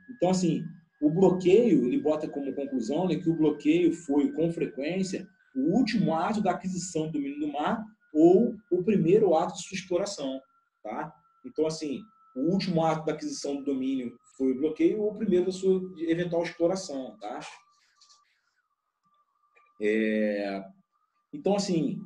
Então, assim, o bloqueio, ele bota como conclusão, né, que o bloqueio foi, com frequência, o último ato da aquisição do domínio do mar ou o primeiro ato de sua exploração, tá? Então, assim, o último ato da aquisição do domínio foi o bloqueio ou o primeiro da sua eventual exploração, tá? Então, assim,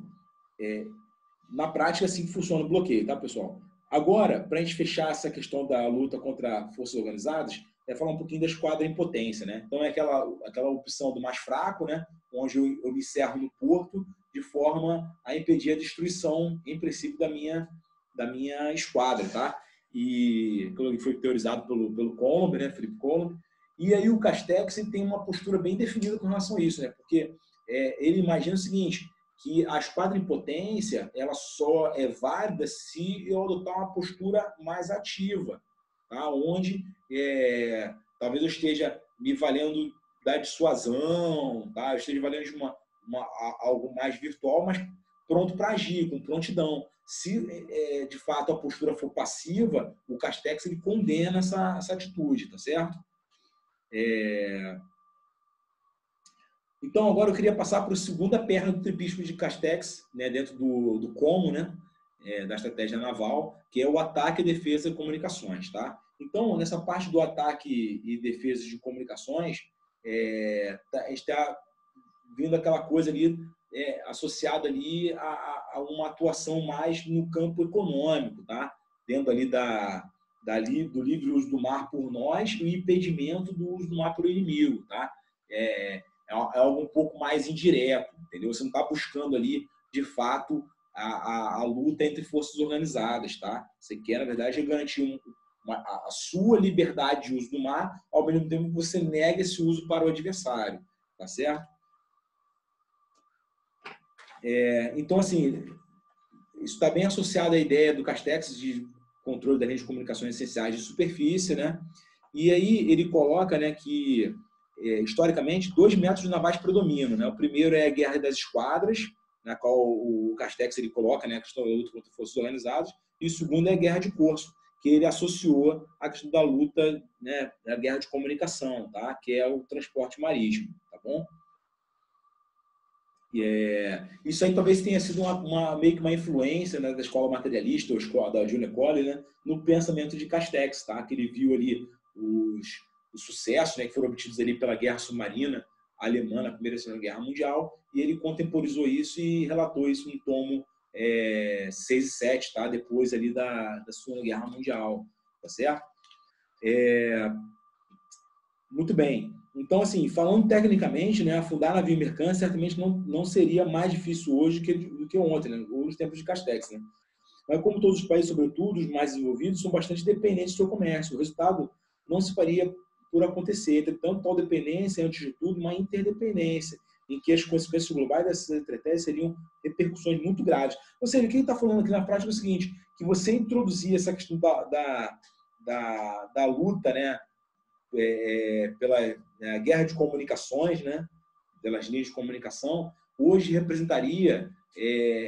na prática, assim que funciona o bloqueio, tá, pessoal? Agora, para a gente fechar essa questão da luta contra forças organizadas, é falar um pouquinho da esquadra em potência, né? Então, é aquela opção do mais fraco, né? Onde eu me encerro no porto de forma a impedir a destruição, em princípio, da minha esquadra, tá? E foi teorizado pelo Colombo, né? Felipe Colombo. E aí o Castex tem uma postura bem definida com relação a isso, né? Porque ele imagina o seguinte, que a esquadra em potência ela só é válida se eu adotar uma postura mais ativa, tá? Onde talvez eu esteja me valendo da dissuasão, tá? Eu esteja valendo de algo mais virtual, mas pronto para agir, com prontidão. Se de fato a postura for passiva, o Castex ele condena essa atitude, tá certo? Então, agora eu queria passar para a segunda perna do tripístico de Castex, né, dentro do como, né, da estratégia naval, que é o ataque, defesa e comunicações. Tá? Então, nessa parte do ataque e defesa de comunicações, a gente está vendo aquela coisa ali associada ali a uma atuação mais no campo econômico, tá? Dentro ali do livre uso do mar por nós e o impedimento do uso do mar por inimigo. Tá? É algo um pouco mais indireto, entendeu? Você não está buscando ali, de fato, a luta entre forças organizadas, tá? Você quer, na verdade, garantir a sua liberdade de uso do mar, ao mesmo tempo que você nega esse uso para o adversário, tá certo? Então, assim, isso está bem associado à ideia do Castex de controle da rede de comunicações essenciais de superfície, né? E aí ele coloca, né, que historicamente 2 métodos navais predominam, né? O primeiro é a guerra das esquadras, na qual o Castex ele coloca, né, a questão da luta contra forças organizadas, e o segundo é a guerra de corso, que ele associou à questão da luta, né, da guerra de comunicação, tá? Que é o transporte marítimo, tá bom? Isso aí talvez tenha sido meio que uma influência, né, da escola materialista, ou escola da Julia Colley, né, no pensamento de Castex, tá? Que ele viu ali os sucessos, né, que foram obtidos ali pela guerra submarina alemã na Primeira e Segunda Guerra Mundial, e ele contemporizou isso e relatou isso no tomo 6 e 7, tá? Depois ali da Segunda Guerra Mundial, tá certo? Muito bem. Então, assim, falando tecnicamente, né, afundar navio mercante certamente não seria mais difícil hoje do que ontem, né, ou nos tempos de Castex. Né? Mas como todos os países, sobretudo os mais desenvolvidos, são bastante dependentes do seu comércio. O resultado não se faria por acontecer. Entretanto, tal dependência é, antes de tudo, uma interdependência, em que as consequências globais dessas estratégias seriam repercussões muito graves. Ou seja, o que ele está falando aqui na prática é o seguinte, que você introduzir essa questão da luta, né, pela guerra de comunicações, né, pelas linhas de comunicação, hoje representaria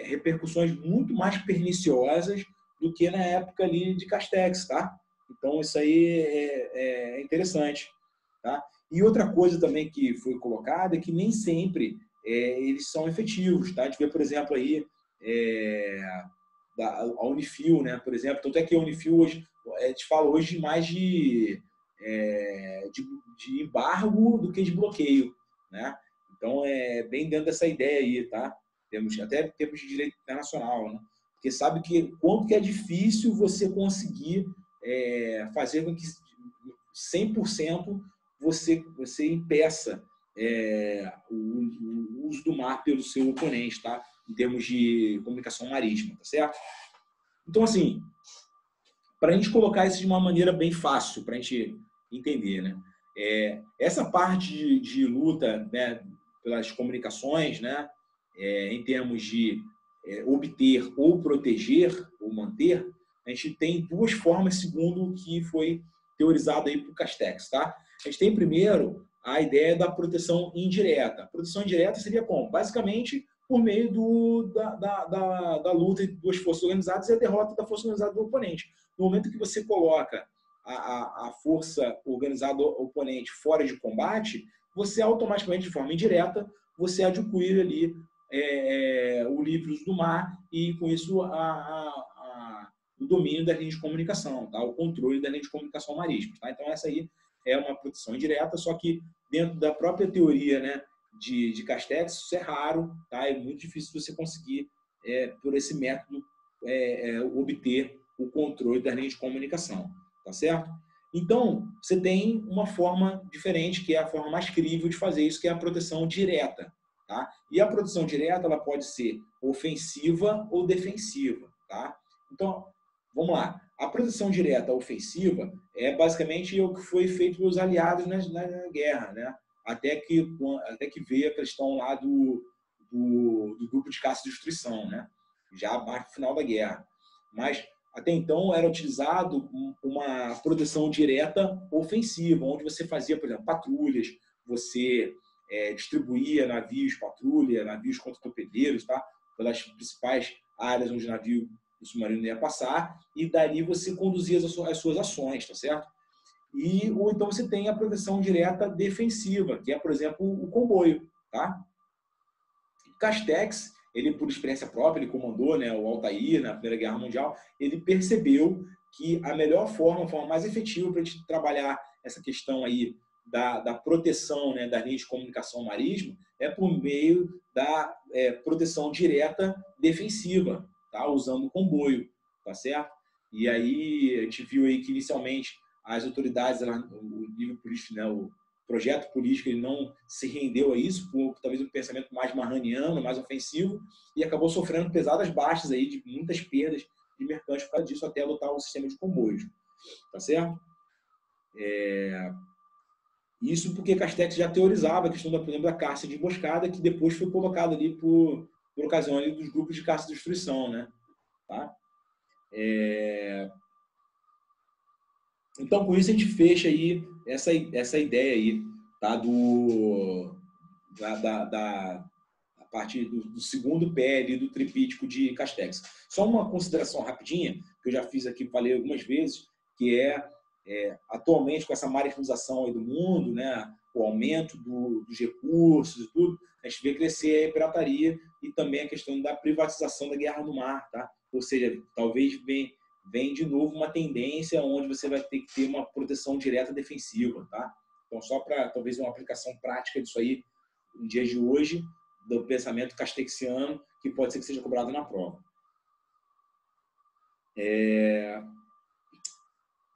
repercussões muito mais perniciosas do que na época ali de Castex, tá? Então, isso aí é interessante, tá? E outra coisa também que foi colocada é que nem sempre eles são efetivos, tá? A gente vê, por exemplo, aí a Unifil, né? Por exemplo, tanto é que a Unifil hoje, a gente fala hoje mais de embargo do que de bloqueio, né? Então, bem dentro dessa ideia aí, tá? Até temos de direito internacional, né? Porque sabe quanto que é difícil você conseguir fazer com que 100% você impeça o uso do mar pelo seu oponente, tá? Em termos de comunicação marítima, tá certo? Então, assim, para a gente colocar isso de uma maneira bem fácil, para a gente entender, né? Essa parte de luta, né, pelas comunicações, né, em termos de obter ou proteger ou manter, a gente tem 2 formas segundo o que foi teorizado aí por Castex, tá? A gente tem primeiro a ideia da proteção indireta. A proteção indireta seria como? Basicamente, por meio da luta entre duas forças organizadas e a derrota da força organizada do oponente. No momento que você coloca a força organizada oponente fora de combate, você automaticamente, de forma indireta, você adquire ali o livre uso do mar e, com isso, o domínio da linha de comunicação, tá? O controle da linha de comunicação marítima. Tá? Então, essa aí é uma proteção indireta, só que dentro da própria teoria, né, de Castex, isso é raro, tá? É muito difícil você conseguir, por esse método, obter o controle da linha de comunicação, tá certo? Então, você tem uma forma diferente, que é a forma mais crível de fazer isso, que é a proteção direta, tá? E a proteção direta, ela pode ser ofensiva ou defensiva, tá? Então, vamos lá. A proteção direta ofensiva é basicamente o que foi feito pelos aliados na guerra, né? Até que veio a questão lá do grupo de caça e destruição, né? Já mais no final da guerra. Mas, até então, era utilizado uma proteção direta ofensiva, onde você fazia, por exemplo, patrulhas, você distribuía navios patrulha, navios contra-torpedeiros, tá? Pelas principais áreas onde o navio do submarino ia passar, e dali você conduzia as suas ações, tá certo? Ou então você tem a proteção direta defensiva, que é, por exemplo, o comboio, tá? Castex, ele, por experiência própria, ele comandou, né, o Altair na Primeira Guerra Mundial, ele percebeu que a melhor forma, a forma mais efetiva para a gente trabalhar essa questão aí da proteção, né, das linhas de comunicação marítima é por meio da proteção direta defensiva, tá? Usando o comboio, tá certo? E aí a gente viu aí que inicialmente as autoridades, o nível político, né, o projeto político, ele não se rendeu a isso, por talvez um pensamento mais marraniano, mais ofensivo, e acabou sofrendo pesadas baixas aí, de muitas perdas de mercantes por causa disso, até adotar o sistema de comboios, tá certo? Isso porque Castex já teorizava a questão, por exemplo, da caça de emboscada, que depois foi colocada ali por ocasião ali dos grupos de caça e destruição, né? Tá? Então, com isso, a gente fecha aí essa ideia aí, tá? A partir do segundo pé ali do tripítico de Castex. Só uma consideração rapidinha, que eu já fiz aqui, falei algumas vezes, que atualmente, com essa maritimização aí do mundo, né, o aumento dos recursos e tudo, a gente vê crescer a pirataria e também a questão da privatização da guerra no mar, tá? Ou seja, talvez vem de novo uma tendência onde você vai ter que ter uma proteção direta defensiva, tá? Então, só para talvez uma aplicação prática disso aí, em dias de hoje, do pensamento castexiano, que pode ser que seja cobrado na prova.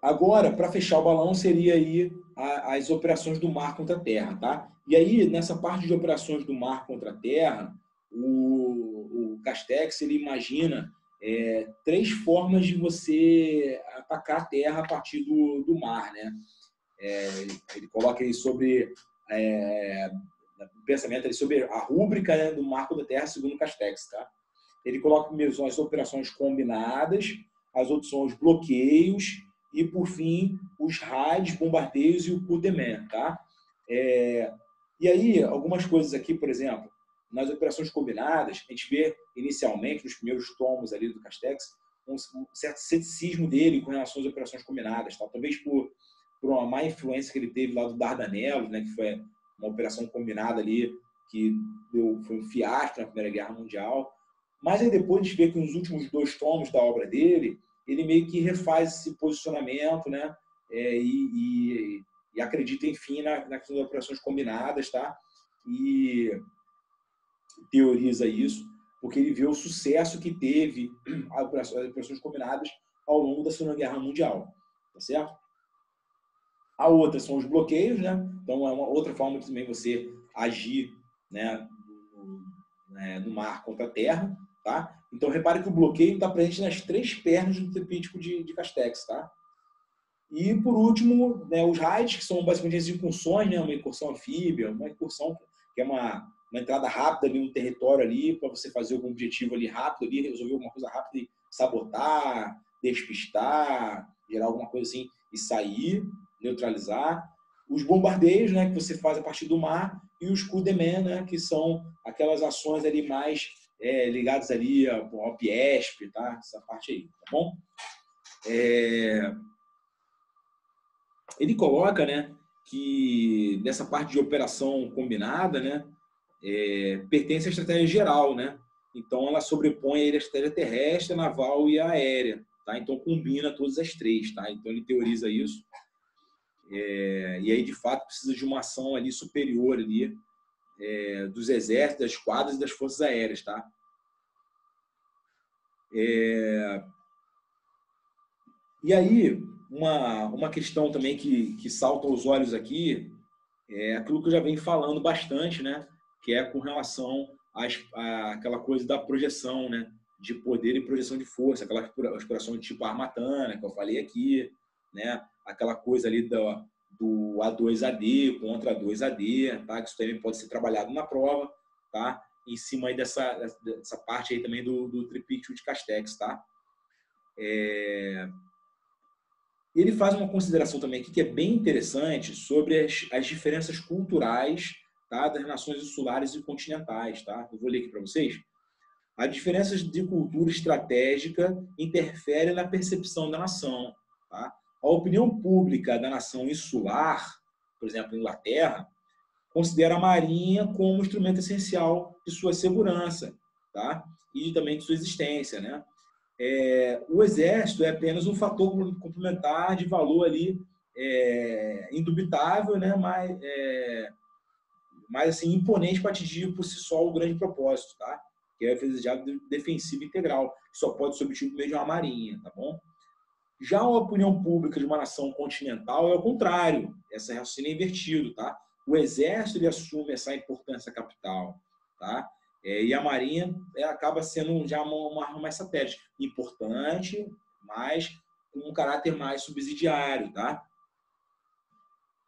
Agora, para fechar o balão, seria aí as operações do mar contra a terra, tá? E aí, nessa parte de operações do mar contra a terra, o Castex, ele imagina 3 formas de você atacar a terra a partir do mar, né? Ele coloca aí sobre o pensamento ali sobre a rúbrica, né, do marco da terra segundo o Castex, tá? Ele coloca primeiro as operações combinadas, as outras são os bloqueios e, por fim, os raids, bombardeios e o coup de main, tá? E aí, algumas coisas aqui, por exemplo, nas operações combinadas, a gente vê inicialmente, nos primeiros tomos ali do Castex, um certo ceticismo dele com relação às operações combinadas, tá? Talvez por uma má influência que ele teve lá do Dardanelos, né, que foi uma operação combinada ali que foi um fiasco na Primeira Guerra Mundial. Mas aí depois a gente vê que nos últimos 2 tomos da obra dele, ele meio que refaz esse posicionamento, né? E acredita, enfim, na questão das operações combinadas, tá? E teoriza isso, porque ele vê o sucesso que teve as operações combinadas ao longo da Segunda Guerra Mundial, tá certo? A outra são os bloqueios, né? Então é uma outra forma de também você agir, né, no mar contra a terra, tá? Então repare que o bloqueio está presente nas 3 pernas do tripítico de Castex, tá? E por último, né, os raids, que são basicamente as incursões, né? Uma incursão anfíbia, uma incursão que é uma entrada rápida ali no território ali para você fazer algum objetivo ali rápido ali, resolver alguma coisa rápida e sabotar, despistar, gerar alguma coisa assim e sair, neutralizar. os bombardeios, né, que você faz a partir do mar, e os coup de main, né, que são aquelas ações ali mais ligadas ali ao PIESP, tá? Essa parte aí, tá bom? Ele coloca, né, que nessa parte de operação combinada, né, pertence à estratégia geral, né? Então ela sobrepõe a estratégia terrestre, naval e aérea, tá? Então combina todas as três, tá? Então ele teoriza isso. E aí de fato precisa de uma ação ali superior ali dos exércitos, das esquadras e das forças aéreas, tá? E aí uma questão também que salta aos olhos aqui é aquilo que eu já venho falando bastante, né? Que é com relação àquela coisa da projeção, né? De poder e projeção de força, aquela exploração de tipo armatana que eu falei aqui, né? Aquela coisa ali do A2AD contra A2AD, tá? Que isso também pode ser trabalhado na prova, tá? Em cima aí dessa parte aí também do tripístico de Castex, tá? Ele faz uma consideração também aqui que é bem interessante sobre as diferenças culturais, tá, das nações insulares e continentais. Tá? Eu vou ler aqui para vocês. As diferenças de cultura estratégica interferem na percepção da nação. Tá? A opinião pública da nação insular, por exemplo, Inglaterra, considera a marinha como instrumento essencial de sua segurança, tá? E também de sua existência, né? O exército é apenas um fator complementar de valor ali indubitável, né? Mas assim, imponente para atingir por si só o grande propósito, tá? Que é a defesa defensiva integral, que só pode ser obtido por meio de uma marinha, tá bom? Já a opinião pública de uma nação continental é o contrário, essa raciocínio é invertido, tá? O exército ele assume essa importância capital, tá? E a marinha acaba sendo já uma arma mais estratégica, importante, mas com um caráter mais subsidiário, tá?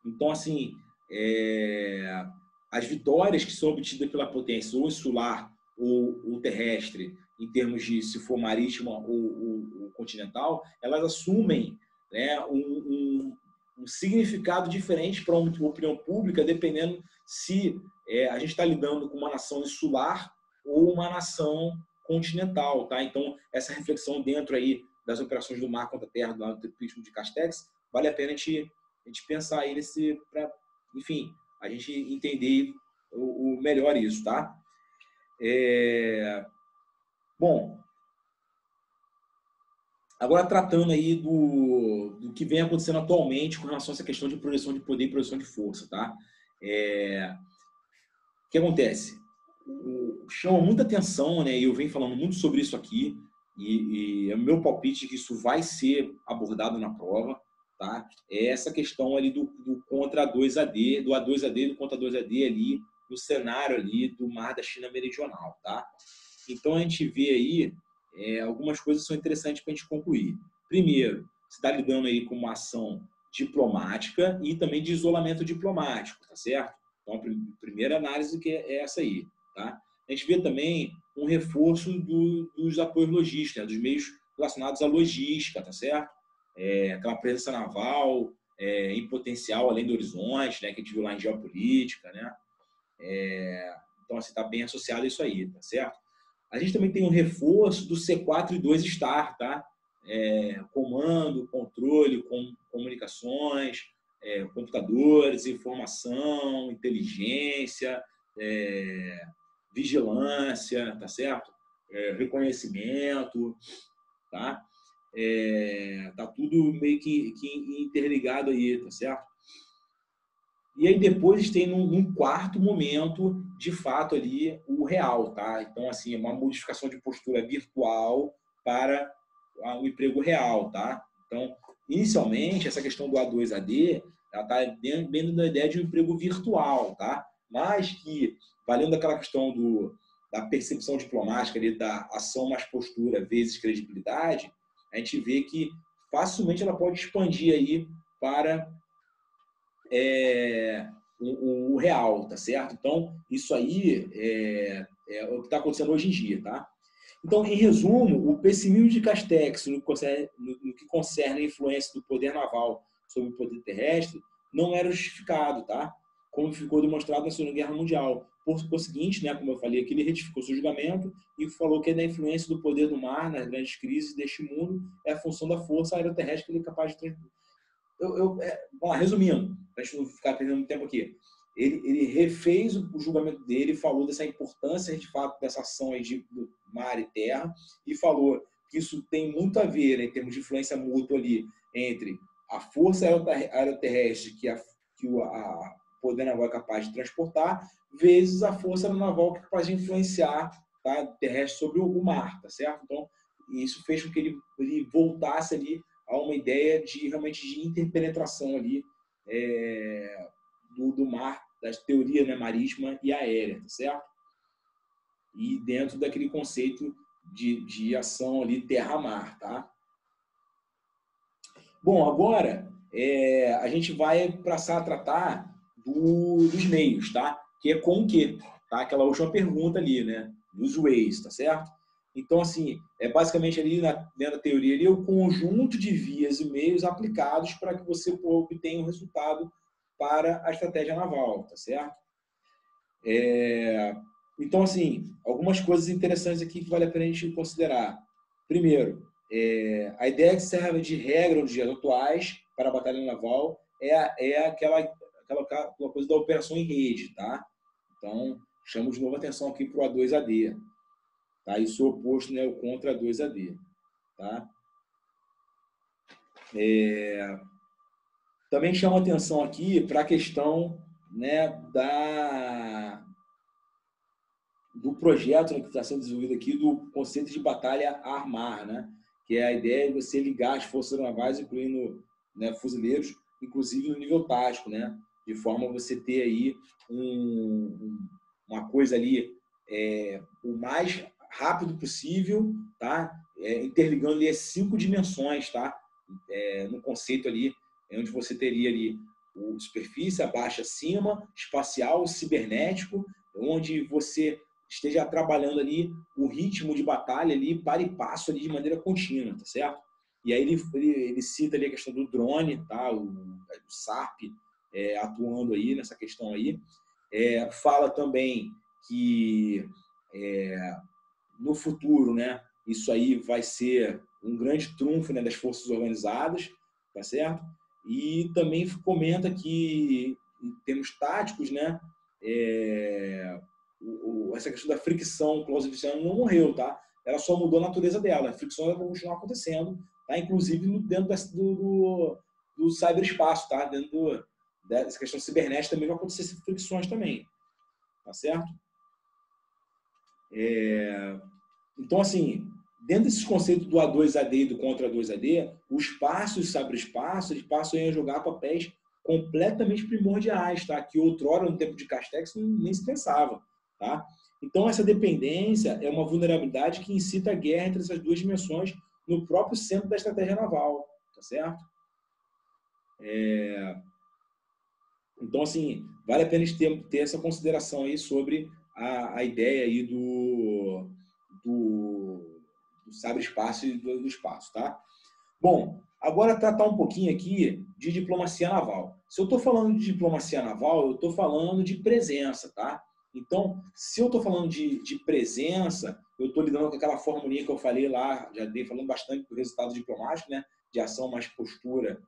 Então, assim, as vitórias que são obtidas pela potência ou insular ou terrestre, em termos de se for marítima ou continental, elas assumem, né, um significado diferente para uma opinião pública, dependendo se a gente está lidando com uma nação insular ou uma nação continental, tá? Então, essa reflexão dentro aí das operações do mar contra a terra, do tripístico de Castex, vale a pena a gente pensar aí enfim, a gente entender o melhor isso, tá? Bom, agora tratando aí do que vem acontecendo atualmente com relação a essa questão de projeção de poder e projeção de força, tá? O que acontece? Chama muita atenção, né? E eu venho falando muito sobre isso aqui, e é o meu palpite que isso vai ser abordado na prova, tá? É essa questão ali do contra A2AD, do A2AD e do contra A2AD ali, no cenário ali do Mar da China Meridional, tá? Então, a gente vê aí algumas coisas que são interessantes para a gente concluir. Primeiro, você está lidando aí com uma ação diplomática e também de isolamento diplomático, tá certo? Então, a primeira análise que é essa aí, tá? A gente vê também um reforço dos apoios logísticos, né? Dos meios relacionados à logística, tá certo? Aquela presença naval em potencial além do horizonte, né? Que a gente viu lá em geopolítica, né? Então, assim, está bem associado a isso aí, tá certo? A gente também tem um reforço do C4 e 2 Star, tá? Comando, controle, comunicações, computadores, informação, inteligência, vigilância, tá certo? Reconhecimento, tá? Tá tudo meio que interligado aí, tá certo? E aí depois tem num quarto momento, de fato, ali o real, tá? Então, assim, é uma modificação de postura virtual para o emprego real, tá? Então, inicialmente, essa questão do A2AD, ela está bem da ideia de um emprego virtual, tá? Mas que, valendo aquela questão da percepção diplomática, ali, da ação mais postura vezes credibilidade, a gente vê que facilmente ela pode expandir aí para o real, tá certo? Então, isso aí é o que está acontecendo hoje em dia, tá? Então, em resumo, o pessimismo de Castex no que concerne a influência do poder naval sobre o poder terrestre não era justificado, tá? Como ficou demonstrado na Segunda Guerra Mundial. Por conseguinte, né, como eu falei aqui, ele retificou seu julgamento e falou que a influência do poder do mar nas grandes crises deste mundo é a função da força aeroterrestre que ele é capaz de transmitir. Vamos lá, resumindo, para a gente não ficar perdendo tempo aqui. Ele refez o julgamento dele, falou dessa importância, de fato, dessa ação aí de mar e terra, e falou que isso tem muito a ver, né, em termos de influência mútua ali, entre a força aeroterrestre que o poder naval é capaz de transportar, vezes a força naval que é capaz de influenciar, tá, terrestre sobre o mar, tá certo? Então, isso fez com que ele voltasse ali a uma ideia de realmente de interpenetração ali do mar, das teorias, né, marítima e aérea, tá certo? E dentro daquele conceito de ação ali terra-mar, tá? Bom, agora a gente vai passar a tratar dos meios, tá? Que é com o quê? Tá? Aquela última pergunta ali, né? Dos ways, tá certo? Então, assim, basicamente ali, dentro da teoria, ali, o conjunto de vias e meios aplicados para que você obtenha um resultado para a estratégia naval, tá certo? Então, assim, algumas coisas interessantes aqui que vale a pena a gente considerar. Primeiro, a ideia que serve de regra nos dias atuais para a batalha naval é aquela coisa da operação em rede, tá? Então, chamo de novo a atenção aqui para o A2AD. Tá? Isso é oposto, né, contra A2AD. Tá? Também chamo a atenção aqui para a questão, né, do projeto, né, que está sendo desenvolvido aqui, do conceito de batalha ar-mar, né? Que é a ideia de você ligar as forças navais, incluindo, né, fuzileiros, inclusive no nível tático, né? De forma a você ter aí uma coisa ali o mais rápido possível, tá? Interligando ali as 5 dimensões, tá? No conceito ali, onde você teria ali o superfície, abaixo, acima, espacial, cibernético, onde você esteja trabalhando ali o ritmo de batalha ali, para e passo ali de maneira contínua, tá certo? E aí ele cita ali a questão do drone, tá? O SARP atuando aí nessa questão aí. Fala também que no futuro, né, isso aí vai ser um grande trunfo, né, das forças organizadas, tá certo? E também comenta que, em termos táticos, né, essa questão da fricção clausiviana não morreu, tá? Ela só mudou a natureza dela. A fricção vai continuar acontecendo, tá? Inclusive dentro do cyberespaço, tá? Dentro dessa questão cibernética também vai acontecer fricções também, tá certo? Então, assim, dentro desses conceitos do A2AD e do contra A2AD, o espaço e o cyberespaço, eles passam a jogar papéis completamente primordiais, tá? Que outrora, no tempo de Castex, nem se pensava, tá? Então, essa dependência é uma vulnerabilidade que incita a guerra entre essas duas dimensões no próprio centro da estratégia naval, tá certo? Então, assim, vale a pena ter essa consideração aí sobre a ideia aí do cyberespaço e do espaço, tá? Bom, agora tratar um pouquinho aqui de diplomacia naval. Se eu estou falando de diplomacia naval, eu estou falando de presença, tá? Então, se eu estou falando de presença, eu estou lidando com aquela formulinha que eu falei lá, já dei falando bastante do resultado diplomático, né? De ação mais postura.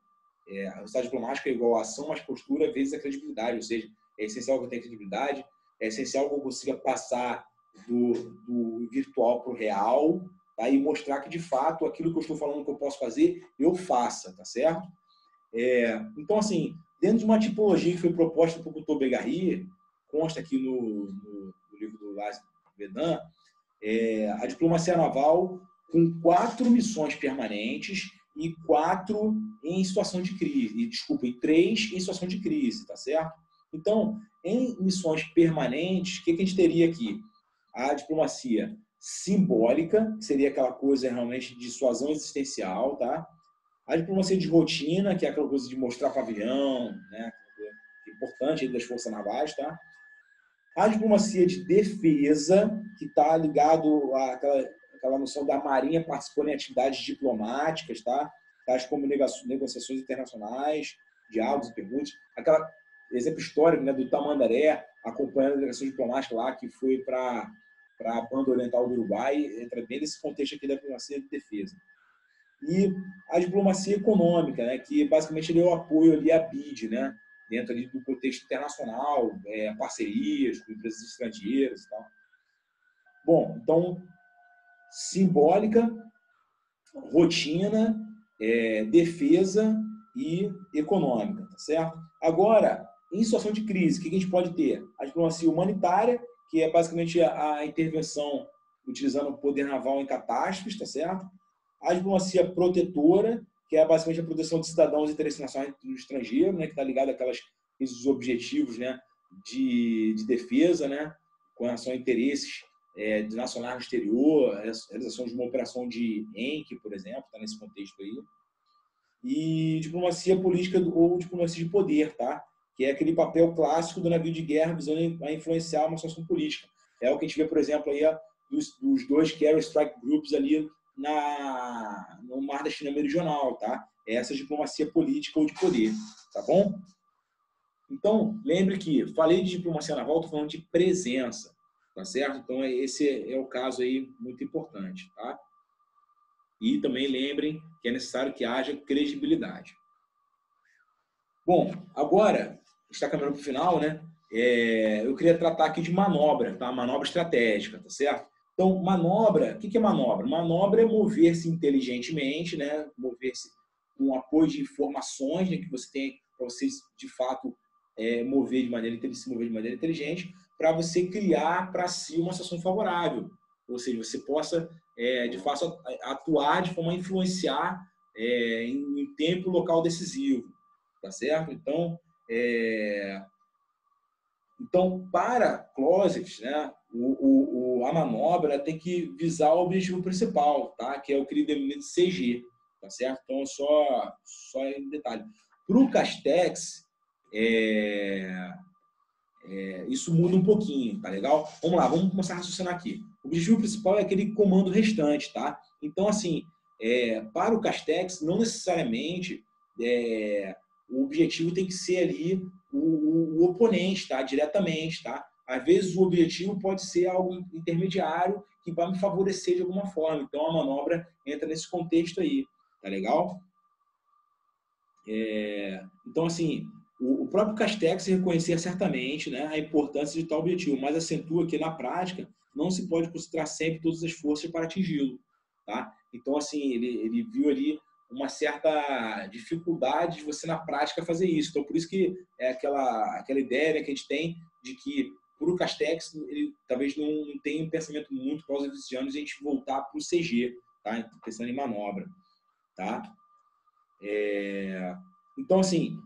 Resultado diplomático é igual a ação mais postura vezes a credibilidade, ou seja, é essencial que eu tenha credibilidade, é essencial que eu consiga passar do virtual para o real, tá? E mostrar que, de fato, aquilo que eu estou falando que eu posso fazer, eu faça, tá certo? Então, assim, dentro de uma tipologia que foi proposta por Couto Begarry, consta aqui no livro do Lars Vedan, a diplomacia naval com 4 missões permanentes e 4 em situação de crise, e 3 em situação de crise, tá certo? Então, em missões permanentes, o que a gente teria aqui? A diplomacia simbólica, que seria aquela coisa realmente de dissuasão existencial, tá? A diplomacia de rotina, que é aquela coisa de mostrar pavilhão, né? Que é importante das forças navais, tá? A diplomacia de defesa, que está ligado àquela noção da Marinha participando em atividades diplomáticas, tá? Tais como negociações internacionais, diálogos e perguntas. Aquela exemplo histórico, né, do Tamandaré acompanhando a delegação diplomática lá que foi para a banda oriental do Uruguai, entra bem nesse contexto aqui da diplomacia de defesa. E a diplomacia econômica, né, que basicamente é o apoio ali à BID, né, dentro ali do contexto internacional, parcerias com empresas estrangeiras e tal. Bom, então, simbólica, rotina, defesa e econômica, tá certo? Agora, em situação de crise, o que a gente pode ter? A diplomacia humanitária, que é basicamente a intervenção utilizando o poder naval em catástrofes, tá certo? A diplomacia protetora, que é basicamente a proteção de cidadãos e interesses nacionais do estrangeiro, né, que está ligado àqueles objetivos, né, de defesa, né, com relação a interesses de nacionais no exterior, a realização de uma operação de ENC, por exemplo, está nesse contexto aí. E diplomacia política ou diplomacia de poder, tá? Que é aquele papel clássico do navio de guerra visando a influenciar uma situação política. É o que a gente vê, por exemplo, aí, dos dois Carrier Strike Groups ali no Mar da China Meridional, tá? Essa diplomacia política ou de poder, tá bom? Então, lembre que falei de diplomacia naval, estou falando de presença, tá certo? Então, esse é o caso aí muito importante, tá? E também lembrem que é necessário que haja credibilidade. Bom, agora, está caminhando para o final, né? Eu queria tratar aqui de manobra, tá? Manobra estratégica, tá certo? Então, manobra, o que é manobra? Manobra é mover-se inteligentemente, né? Mover-se com apoio de informações, né, que você tem para você, de fato, se mover de maneira inteligente, para você criar para si uma situação favorável. Ou seja, você possa, de fato, atuar de forma a influenciar em tempo e local decisivo. Tá certo? Então, para Clausewitz, né, a manobra tem que visar o objetivo principal, tá? Que é o que ele denomina de CG, tá certo? Então, só em detalhe. Para o Castex, isso muda um pouquinho, tá legal? Vamos lá, vamos começar a raciocinar aqui. O objetivo principal é aquele comando restante, tá? Então, assim, para o Castex, não necessariamente o objetivo tem que ser ali o oponente, tá? Diretamente, tá? Às vezes o objetivo pode ser algo intermediário que vai me favorecer de alguma forma. Então a manobra entra nesse contexto aí, tá legal? Então, assim, o próprio Castex reconhecia certamente, né, a importância de tal objetivo, mas acentua que na prática não se pode concentrar sempre todas as forças para atingi-lo, tá? Então, assim, ele viu ali uma certa dificuldade de você, na prática, fazer isso. Então, por isso que é aquela ideia, né, que a gente tem de que, para o Castex, ele talvez não tenha um pensamento muito clausewitziano de a gente voltar para o CG, tá? Pensando em manobra, tá? Então, assim,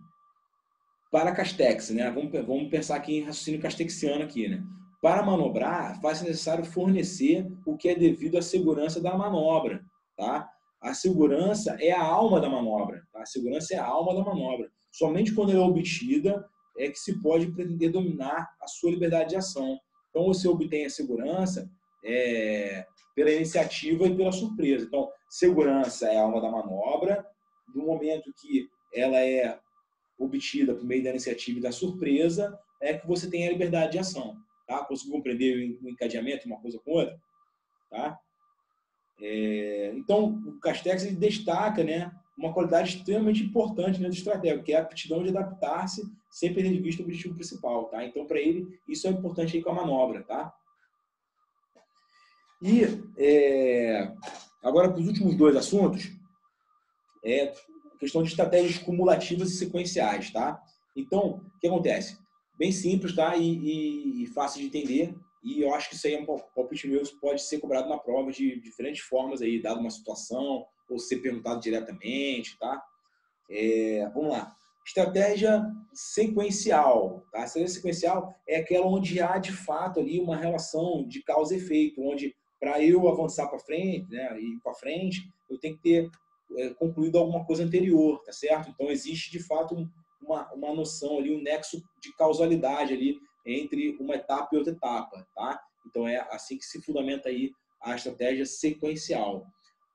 para Castex, né? Vamos pensar aqui em raciocínio castexiano aqui, né? Para manobrar, faz-se necessário fornecer o que é devido à segurança da manobra, tá? A segurança é a alma da manobra, tá? A segurança é a alma da manobra. Somente quando ela é obtida é que se pode pretender dominar a sua liberdade de ação. Então, você obtém a segurança pela iniciativa e pela surpresa. Então, segurança é a alma da manobra. No momento que ela é obtida por meio da iniciativa e da surpresa, é que você tem a liberdade de ação. Tá? Conseguiu compreender o encadeamento uma coisa com outra? Tá? Então, o Castex ele destaca, né, uma qualidade extremamente importante, né, do estratega, que é a aptidão de adaptar-se sem perder de vista o objetivo principal. Tá? Então, para ele, isso é importante aí com a manobra. Tá? E, agora, para os últimos dois assuntos, questão de estratégias cumulativas e sequenciais, tá? Então, o que acontece? Bem simples, tá? E fácil de entender. E eu acho que isso aí é um palpite meu, isso pode ser cobrado na prova de diferentes formas aí, dado uma situação, ou ser perguntado diretamente, tá? Vamos lá. Estratégia sequencial, tá? A estratégia sequencial é aquela onde há, de fato, ali uma relação de causa e efeito, onde, para eu avançar para frente, né, ir para frente, eu tenho que ter concluído alguma coisa anterior, tá certo? Então, existe, de fato, uma noção ali, um nexo de causalidade ali entre uma etapa e outra etapa, tá? Então, é assim que se fundamenta aí a estratégia sequencial.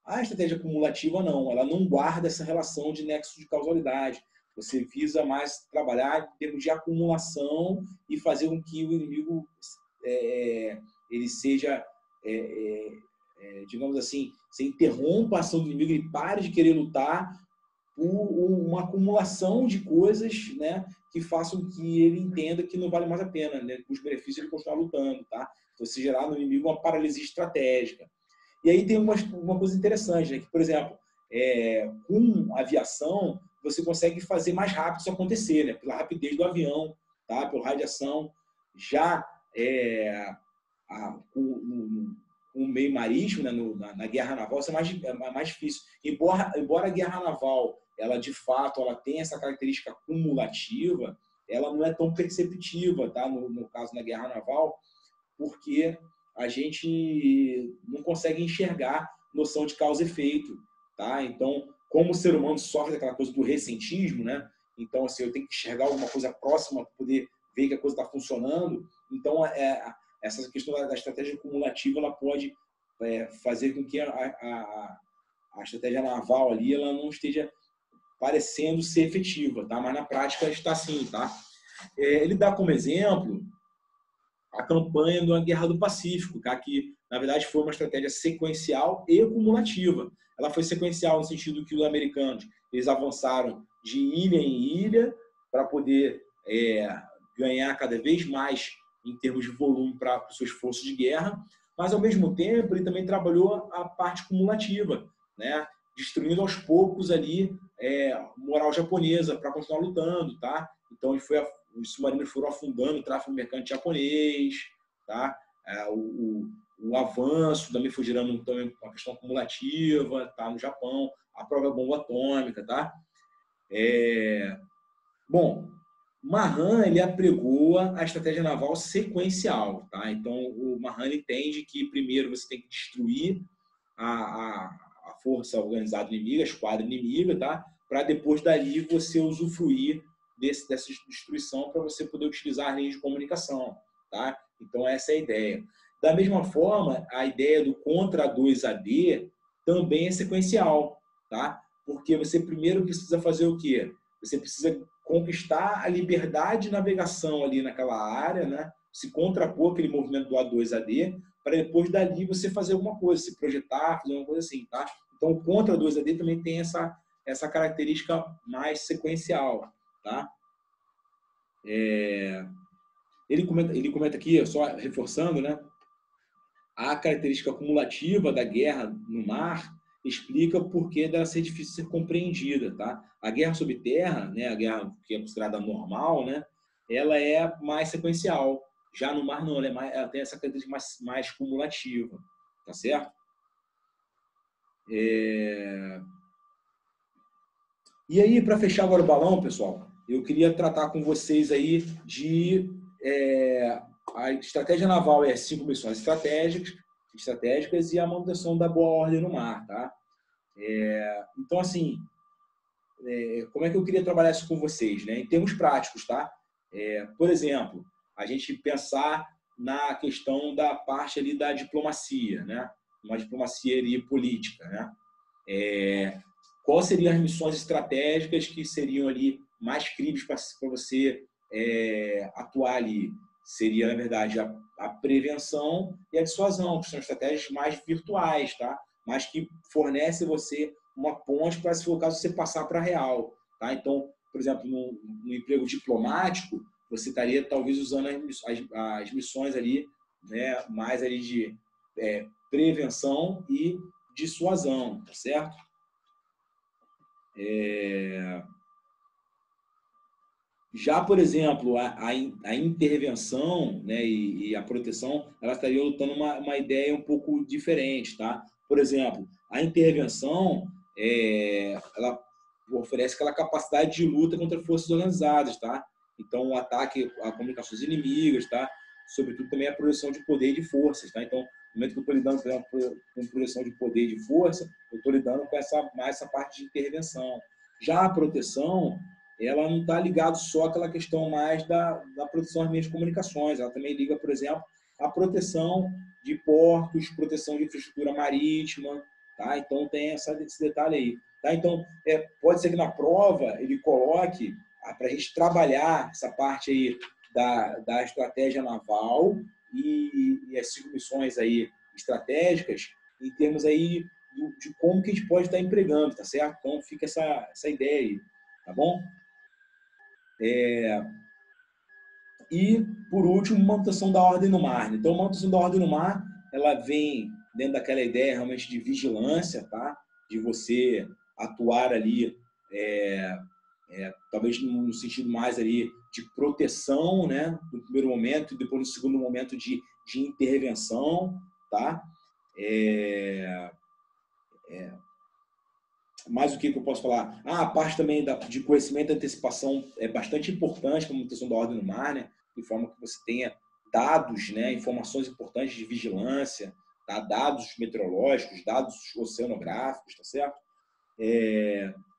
A estratégia cumulativa, não. Ela não guarda essa relação de nexo de causalidade. Você visa mais trabalhar em termos de acumulação e fazer com que o inimigo ele seja, digamos assim, você interrompa a ação do inimigo, ele pare de querer lutar por uma acumulação de coisas, né, que façam que ele entenda que não vale mais a pena, né, os benefícios ele continuar lutando, tá? Então, se gerar no inimigo uma paralisia estratégica. E aí tem uma coisa interessante, né, que, por exemplo, com aviação, você consegue fazer mais rápido isso acontecer, né, pela rapidez do avião, tá? Pela radiação. Já com o meio marítimo, né, na guerra naval, isso é mais difícil. Embora a guerra naval, ela de fato, ela tem essa característica cumulativa, ela não é tão perceptiva, tá? No caso da guerra naval, porque a gente não consegue enxergar noção de causa e efeito, tá? Então, como o ser humano sofre daquela coisa do ressentismo, né? Então, assim, eu tenho que enxergar alguma coisa próxima para poder ver que a coisa está funcionando. Então, essa questão da estratégia cumulativa, ela pode fazer com que a estratégia naval ali, ela não esteja parecendo ser efetiva, tá? Mas na prática está sim, tá? Ele dá como exemplo a campanha da Guerra do Pacífico, tá? Que na verdade foi uma estratégia sequencial e cumulativa. Ela foi sequencial no sentido que os americanos eles avançaram de ilha em ilha para poder ganhar cada vez mais em termos de volume para o seu esforço de guerra, mas ao mesmo tempo ele também trabalhou a parte cumulativa, né? Destruindo aos poucos ali moral japonesa para continuar lutando, tá? Então os submarinos foram afundando o tráfego mercante japonês, tá? O avanço também foi gerando também uma questão cumulativa, tá? No Japão, a própria bomba atômica, tá? Bom, Mahan ele apregoa a estratégia naval sequencial, tá? Então o Mahan entende que primeiro você tem que destruir a força organizada inimiga, a esquadra inimiga, tá? Para depois dali você usufruir dessa destruição para você poder utilizar a linha de comunicação, tá? Então essa é a ideia. Da mesma forma, a ideia do contra 2AD também é sequencial, tá? Porque você primeiro precisa fazer o quê? Você precisa conquistar a liberdade de navegação ali naquela área, né? Se contrapor aquele movimento do A2AD, para depois dali você fazer alguma coisa, se projetar, fazer alguma coisa assim, tá? Então, o contra 2AD também tem essa característica mais sequencial, tá? Ele comenta aqui, só reforçando, né? A característica cumulativa da guerra no mar explica o porquê dela ser difícil de ser compreendida, tá? A guerra sob terra, né, a guerra que é considerada normal, né, ela é mais sequencial. Já no mar não, ela tem essa característica mais cumulativa, tá certo? E aí, para fechar agora o balão, pessoal, eu queria tratar com vocês aí de a estratégia naval e as 5 missões estratégicas e a manutenção da boa ordem no mar, tá? Então, assim, como é que eu queria trabalhar isso com vocês, né? Em termos práticos, tá? Por exemplo, a gente pensar na questão da parte ali da diplomacia, né? Uma diplomacia ali política, né? Quais seriam as missões estratégicas que seriam ali mais críveis para você atuar ali? Seria, na verdade, a prevenção e a dissuasão, que são estratégias mais virtuais, tá? Mas que fornecem você uma ponte para, se for o caso, você passar para a real, tá? Então, por exemplo, no emprego diplomático, você estaria talvez usando as missões ali, né, mais ali de prevenção e dissuasão, tá certo? Já, por exemplo, a intervenção, né, e a proteção, ela estaria lutando uma ideia um pouco diferente, tá? Por exemplo, a intervenção, ela oferece aquela capacidade de luta contra forças organizadas, tá? Então, o ataque a comunicações inimigas, tá? Sobretudo também a projeção de poder e de forças, tá? Então, no momento que eu estou lidando, por exemplo, com projeção de poder e de força, eu estou lidando com mais essa parte de intervenção. Já a proteção, ela não está ligada só àquela questão mais da proteção às meios de comunicações, ela também liga, por exemplo, à proteção de portos, proteção de infraestrutura marítima, tá? Então tem esse detalhe aí, tá? Então pode ser que na prova ele coloque para a gente trabalhar essa parte aí da estratégia naval e as 5 missões aí estratégicas em termos aí de como que a gente pode estar empregando, tá certo? Então fica essa ideia aí, tá bom? E, por último, manutenção da ordem no mar. Então, manutenção da ordem no mar, ela vem dentro daquela ideia realmente de vigilância, tá? De você atuar ali, talvez no sentido mais ali de proteção, né? No primeiro momento, e depois no segundo momento de intervenção, tá? Mais o que eu posso falar? A parte também de conhecimento e antecipação é bastante importante para a manutenção da ordem no mar, né? De forma que você tenha dados, né? Informações importantes de vigilância, tá? Dados meteorológicos, dados oceanográficos, tá certo?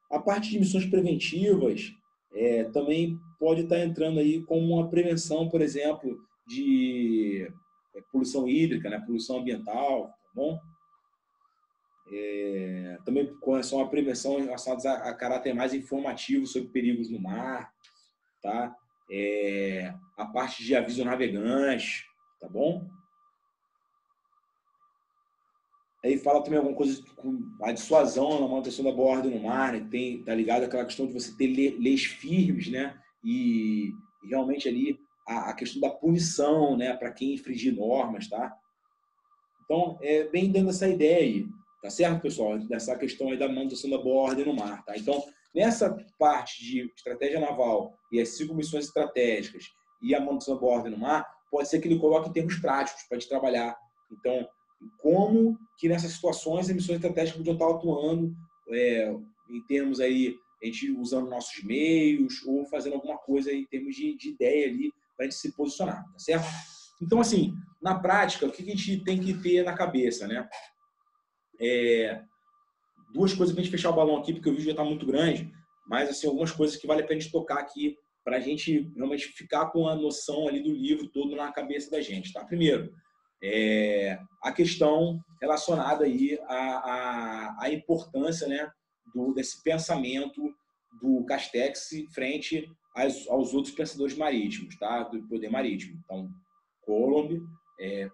A parte de missões preventivas também pode estar entrando aí como uma prevenção, por exemplo, de poluição hídrica, né? Poluição ambiental, tá bom? Também com relação à prevenção relacionadas a caráter mais informativo sobre perigos no mar, tá? A parte de aviso navegante, tá bom? Aí fala também alguma coisa com a dissuasão na manutenção da boa ordem no mar, né? Tá ligado àquela questão de você ter leis firmes, né? E realmente ali a questão da punição, né? Para quem infringir normas, tá? Então, bem dando essa ideia aí. Tá certo, pessoal? Dessa questão aí da manutenção da boa ordem no mar, tá? Então, nessa parte de estratégia naval e as 5 missões estratégicas e a manutenção da boa ordem no mar, pode ser que ele coloque em termos práticos para a gente trabalhar. Então, como que nessas situações as missões estratégicas podiam estar atuando em termos aí, a gente usando nossos meios ou fazendo alguma coisa em termos de ideia ali para a gente se posicionar, tá certo? Então, assim, na prática, o que a gente tem que ter na cabeça, né? 2 coisas para a gente fechar o balão aqui, porque o vídeo já está muito grande, mas assim, algumas coisas que vale a pena a gente tocar aqui para a gente realmente ficar com a noção ali do livro todo na cabeça da gente, tá? Primeiro, a questão relacionada aí à importância, né, desse pensamento do Castex frente aos outros pensadores marítimos, tá? Do poder marítimo. Então, Colomb,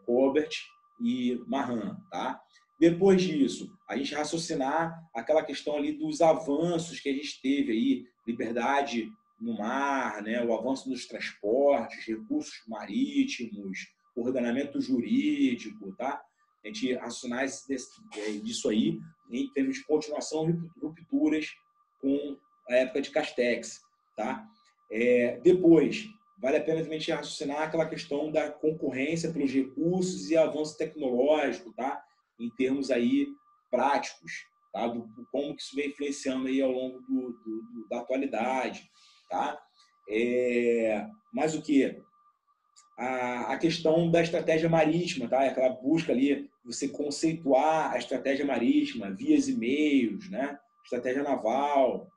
Colbert e Mahan, tá? Depois disso, a gente raciocinar aquela questão ali dos avanços que a gente teve aí, liberdade no mar, né? O avanço dos transportes, recursos marítimos, ordenamento jurídico, tá? A gente raciocinar disso aí em termos de continuação, rupturas com a época de Castex, tá? Depois, vale a pena também raciocinar aquela questão da concorrência pelos recursos e avanço tecnológico, tá? Em termos aí práticos, tá? Como que isso vem influenciando aí ao longo da atualidade, tá? Mais o que? A questão da estratégia marítima, tá? Aquela busca ali, você conceituar a estratégia marítima, vias e meios, né? Estratégia naval,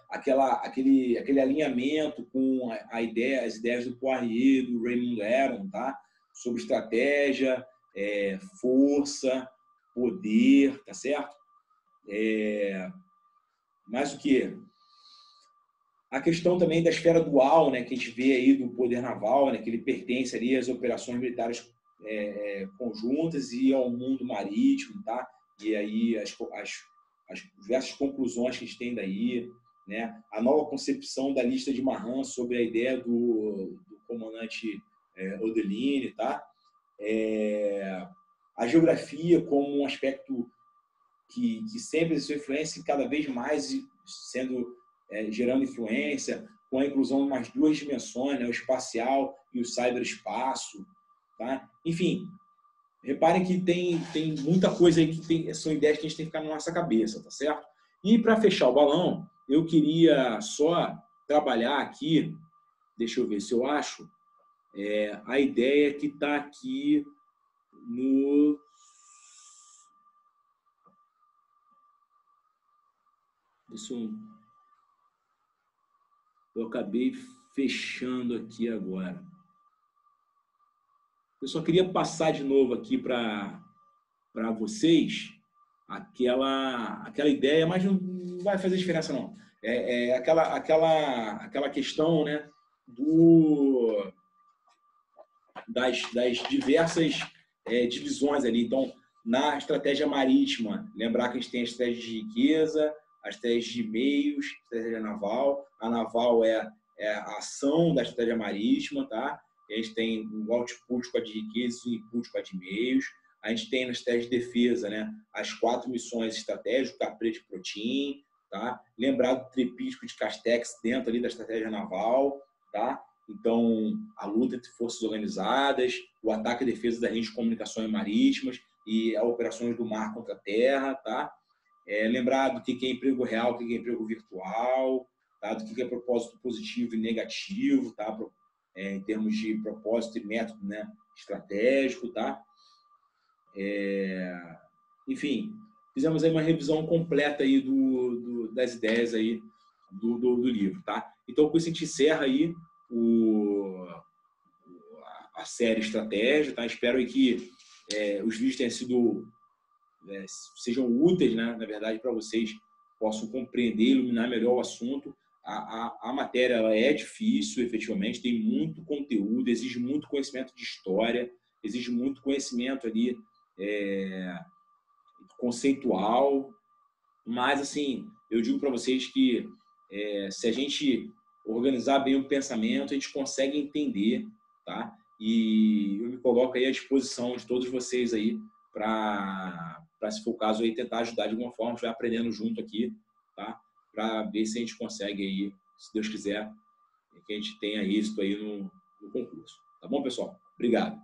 aquele alinhamento com as ideias do Poirier, do Raymond Aron, tá? Sobre estratégia, força, poder, tá certo? Mais o que? A questão também da esfera dual, né, que a gente vê aí do poder naval, né, que ele pertence ali às operações militares conjuntas e ao mundo marítimo, tá? E aí as diversas conclusões que a gente tem daí, né? A nova concepção da lista de Mahan sobre a ideia do comandante Odeline, tá? A geografia como um aspecto que sempre exerceu influência e cada vez mais gerando influência, com a inclusão de mais 2 dimensões, né? O espacial e o cyberespaço, tá? Enfim, reparem que tem muita coisa aí que são ideias que a gente tem que ficar na nossa cabeça, tá certo? E para fechar o balão, eu queria só trabalhar aqui, deixa eu ver se eu acho, a ideia que está aqui no... Eu acabei fechando aqui agora. Eu só queria passar de novo aqui para vocês, aquela ideia, mas não vai fazer diferença, não. É aquela questão, né, das diversas divisões ali. Então, na estratégia marítima, lembrar que a gente tem a estratégia de riqueza, a estratégia de meios, a estratégia naval. A naval é a ação da estratégia marítima, tá? E a gente tem o output com a de riqueza e o input com a de meios. A gente tem na estratégia de defesa, né, as 4 missões estratégicas, Capret e Protein, tá? Lembrar do tripístico de Castex dentro ali da estratégia naval, tá? Então, a luta entre forças organizadas, o ataque e defesa da rede de comunicações marítimas e as operações do mar contra a terra, tá? Lembrar do que é emprego real, o que é emprego virtual, tá? Do que é propósito positivo e negativo, tá? Em termos de propósito e método, né, estratégico, tá? Enfim, fizemos aí uma revisão completa aí das ideias aí do livro, tá? Então, com isso a gente encerra aí a série Estratégia, tá? Espero aí que os vídeos tenham sido sejam úteis, né, na verdade, para vocês possam compreender, iluminar melhor o assunto. A matéria ela é difícil, efetivamente, tem muito conteúdo, exige muito conhecimento de história, exige muito conhecimento ali conceitual, mas, assim, eu digo para vocês que se a gente organizar bem o pensamento, a gente consegue entender, tá? E eu me coloco aí à disposição de todos vocês aí para, se for o caso, aí tentar ajudar de alguma forma, a gente vai aprendendo junto aqui, tá? Para ver se a gente consegue aí, se Deus quiser, que a gente tenha êxito aí no concurso. Tá bom, pessoal? Obrigado.